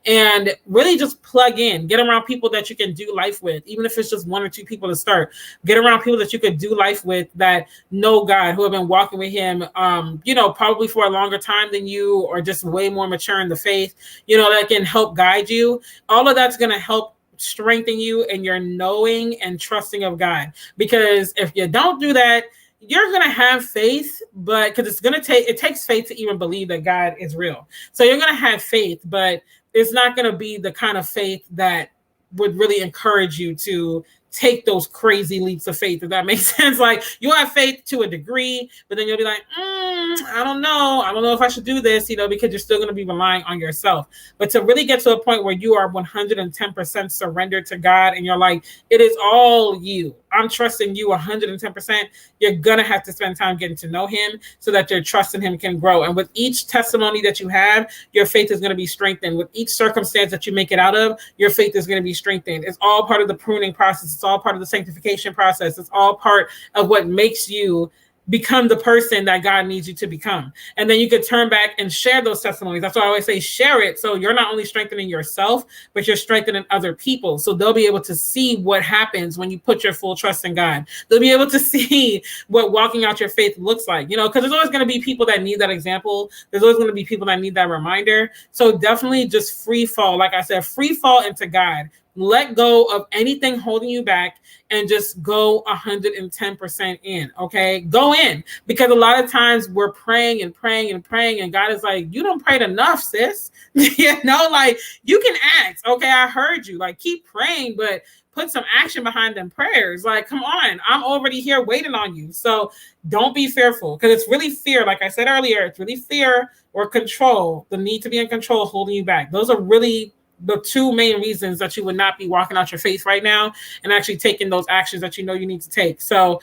and really just plug in, get around people that you can do life with, even if it's just 1 or 2 people to start. Get around people that you could do life with that know God, who have been walking with him, probably for a longer time than you, or just way more mature in the faith, that can help guide you. All of that's going to help strengthen you in your knowing and trusting of God. Because if you don't do that, you're going to have faith, but because it takes faith to even believe that God is real. So you're going to have faith, but it's not going to be the kind of faith that would really encourage you to take those crazy leaps of faith, if that makes sense. Like, you'll have faith to a degree, but then you'll be like, I don't know if I should do this, because you're still going to be relying on yourself. But to really get to a point where you are 110% surrendered to God, and you're like, it is all you, I'm trusting you 110%, you're going to have to spend time getting to know him so that your trust in him can grow. And with each testimony that you have, your faith is going to be strengthened. With each circumstance that you make it out of, your faith is going to be strengthened. It's all part of the pruning process. It's all part of the sanctification process. It's all part of what makes you become the person that God needs you to become. And then you could turn back and share those testimonies. That's why I always say share it. So you're not only strengthening yourself, but you're strengthening other people. So they'll be able to see what happens when you put your full trust in God. They'll be able to see what walking out your faith looks like, because there's always going to be people that need that example. There's always going to be people that need that reminder. So definitely just free fall. Like I said, free fall into God. Let go of anything holding you back and just go 110% in, okay? Go in, because a lot of times we're praying and praying and praying, and God is like, you don't pray enough, sis. Like, you can ask, okay, I heard you. Like, keep praying, but put some action behind them prayers. Like, come on, I'm already here waiting on you. So don't be fearful, because it's really fear. Like I said earlier, it's really fear or control, the need to be in control holding you back. Those are really the 2 main reasons that you would not be walking out your faith right now and actually taking those actions that you need to take. So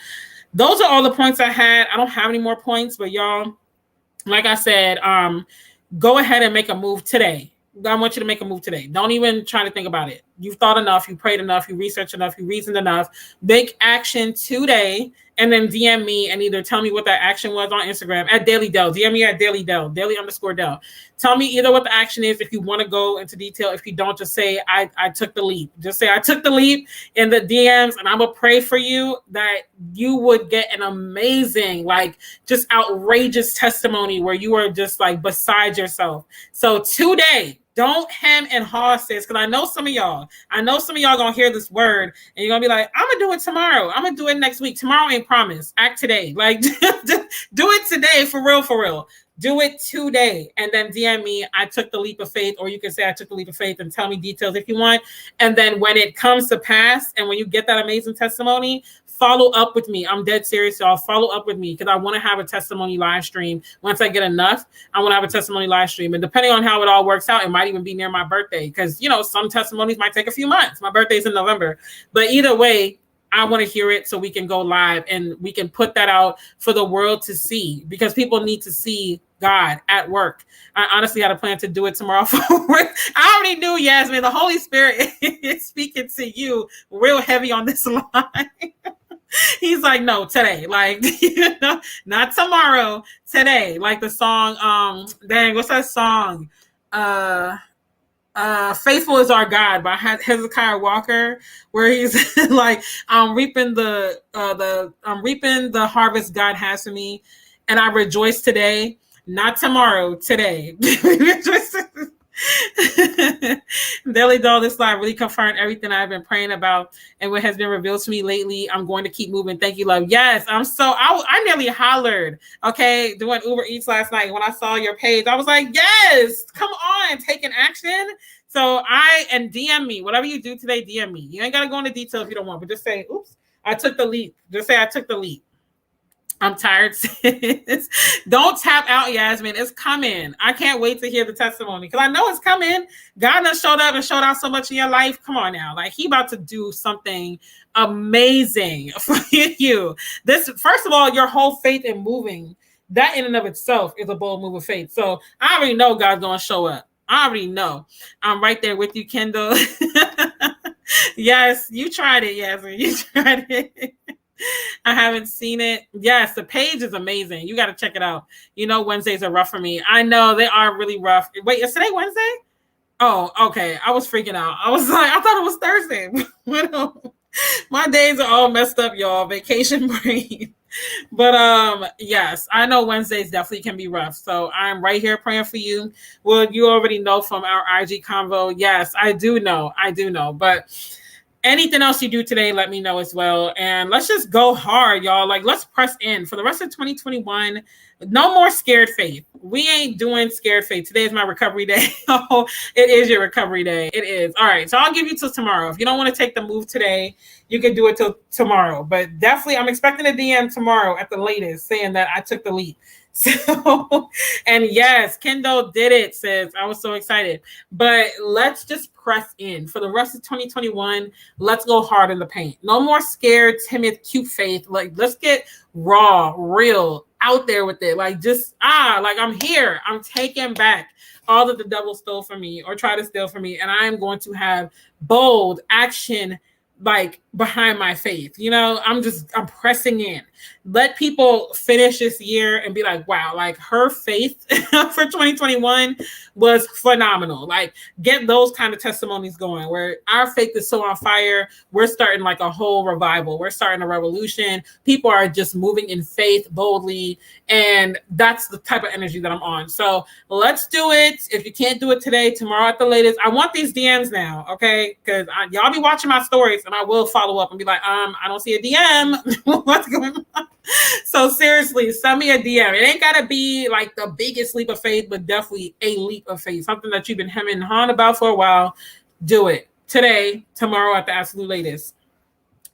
those are all the points I had. I don't have any more points, but y'all, like I said, go ahead and make a move today. I want you to make a move today. Don't even try to think about it. You've thought enough, you prayed enough, you researched enough, you reasoned enough. Make action today, and then DM me and either tell me what that action was on Instagram at Daily Delle. DM me at Daily Delle, Daily_Delle. Tell me either what the action is if you want to go into detail. If you don't, just say I took the leap. Just say I took the leap in the DMs, and I'm gonna pray for you that you would get an amazing, like, just outrageous testimony where you are just like beside yourself. So today, don't hem and haw, sis, because I know some of y'all gonna hear this word and you're gonna be like, I'm gonna do it tomorrow. I'm gonna do it next week. Tomorrow ain't promised. Act today. Like, do it today, for real, for real. Do it today, and then DM me, I took the leap of faith, or you can say I took the leap of faith and tell me details if you want. And then when it comes to pass, and when you get that amazing testimony, follow up with me. I'm dead serious, y'all. Follow up with me, because I want to have a testimony live stream. Once I get enough, I want to have a testimony live stream. And depending on how it all works out, it might even be near my birthday, because, some testimonies might take a few months. My birthday's in November. But either way, I want to hear it so we can go live and we can put that out for the world to see, because people need to see God at work. I honestly had a plan to do it tomorrow for work. I already knew, Yasmin, the Holy Spirit is speaking to you real heavy on this line. He's like, no, today, like, not tomorrow, today. Like the song, what's that song? Faithful is Our God by Hezekiah Walker, where he's like, I'm reaping the harvest God has for me, and I rejoice today, not tomorrow, today. Daily Delle, this live really confirmed everything I've been praying about and what has been revealed to me lately. I'm going to keep moving. Thank you, love. Yes, I nearly hollered, okay, doing Uber Eats last night. When I saw your page, I was like, yes, come on, taking action. So DM me, whatever you do today, DM me. You ain't got to go into detail if you don't want, but just say, oops, I took the leap. Just say I took the leap. I'm tired, sis. Don't tap out, Yasmin. It's coming. I can't wait to hear the testimony, because I know it's coming. God done showed up and showed out so much in your life. Come on now. Like, he about to do something amazing for you. This, first of all, your whole faith in moving, that in and of itself is a bold move of faith. So I already know God's going to show up. I already know. I'm right there with you, Kendall. Yes, you tried it, Yasmin. You tried it. I haven't seen it. Yes, the page is amazing. You got to check it out. You know, Wednesdays are rough for me. I know they are really rough. Wait, is today Wednesday? Oh, okay. I was freaking out. I was like, I thought it was Thursday. My days are all messed up, y'all. Vacation brain. But yes, I know Wednesdays definitely can be rough. So I'm right here praying for you. Well, you already know from our IG convo. Yes, I do know. But anything else you do today, let me know as well. And let's just go hard, y'all. Like, let's press in for the rest of 2021. No more scared faith. We ain't doing scared faith. Today is my recovery day. Oh, it is your recovery day. It is. All right. So I'll give you till tomorrow. If you don't want to take the move today, you can do it till tomorrow. But definitely, I'm expecting a DM tomorrow at the latest saying that I took the leap. So, and yes, Kendall did it, sis. I was so excited. But let's just press in for the rest of 2021. Let's go hard in the paint. No more scared, timid, cute faith. Like, let's get raw, real, out there with it. Like, just, like, I'm here. I'm taking back all that the devil stole from me or tried to steal from me. And I am going to have bold action, like, behind my faith. You know, I'm pressing in. Let people finish this year and be like, wow, like, her faith for 2021 was phenomenal. Like, get those kind of testimonies going where our faith is so on fire. We're starting like a whole revival. We're starting a revolution. People are just moving in faith boldly. And that's the type of energy that I'm on. So let's do it. If you can't do it today, tomorrow at the latest. I want these DMs now, okay? Because y'all be watching my stories and I will follow up and be like, I don't see a DM. What's going on? So seriously, send me a DM. It ain't gotta be like the biggest leap of faith, but definitely a leap of faith. Something that you've been hemming and hawing about for a while. Do it today, tomorrow at the absolute latest.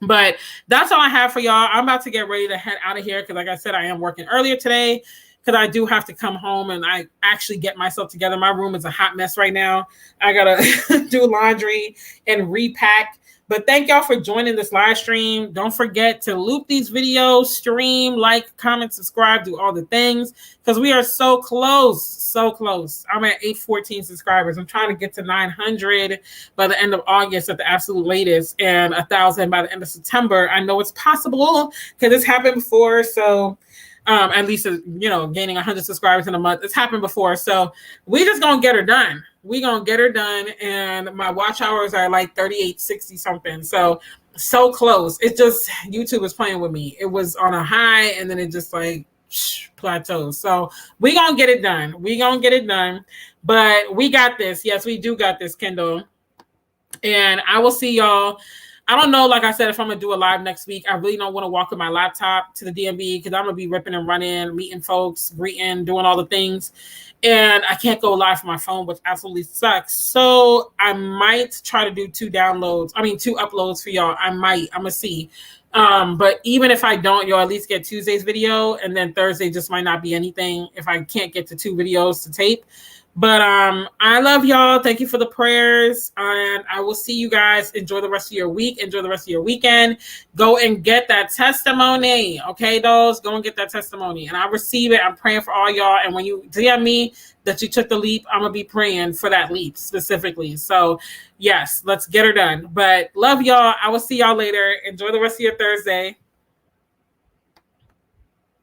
But that's all I have for y'all. I'm about to get ready to head out of here because, like I said, I am working earlier today because I do have to come home and I actually get myself together. My room is a hot mess right now. I gotta do laundry and repack. But thank y'all for joining this live stream. Don't forget to loop these videos, stream, like, comment, subscribe, do all the things because we are so close, so close. I'm at 814 subscribers. I'm trying to get to 900 by the end of August at the absolute latest and 1,000 by the end of September. I know it's possible because it's happened before. So at least, gaining 100 subscribers in a month. It's happened before. So we just going to get her done. We going to get her done. And my watch hours are like 3860 something. So close. It's just YouTube is playing with me. It was on a high and then it just like plateaus. So we going to get it done. We going to get it done. But we got this. Yes, we do got this, Kendall. And I will see y'all. I don't know, like I said, if I'm going to do a live next week. I really don't want to walk with my laptop to the DMV because I'm going to be ripping and running, meeting folks, greeting, doing all the things. And I can't go live from my phone, which absolutely sucks. So I might try to do 2 uploads for y'all. I'm going to see. But even if I don't, you'll at least get Tuesday's video. And then Thursday just might not be anything if I can't get to 2 videos to tape. But I love y'all. Thank you for the prayers. And I will see you guys. Enjoy the rest of your week. Enjoy the rest of your weekend. Go and get that testimony. Okay, those? Go and get that testimony. And I receive it. I'm praying for all y'all. And when you DM me that you took the leap, I'm going to be praying for that leap specifically. So, yes, let's get her done. But love y'all. I will see y'all later. Enjoy the rest of your Thursday.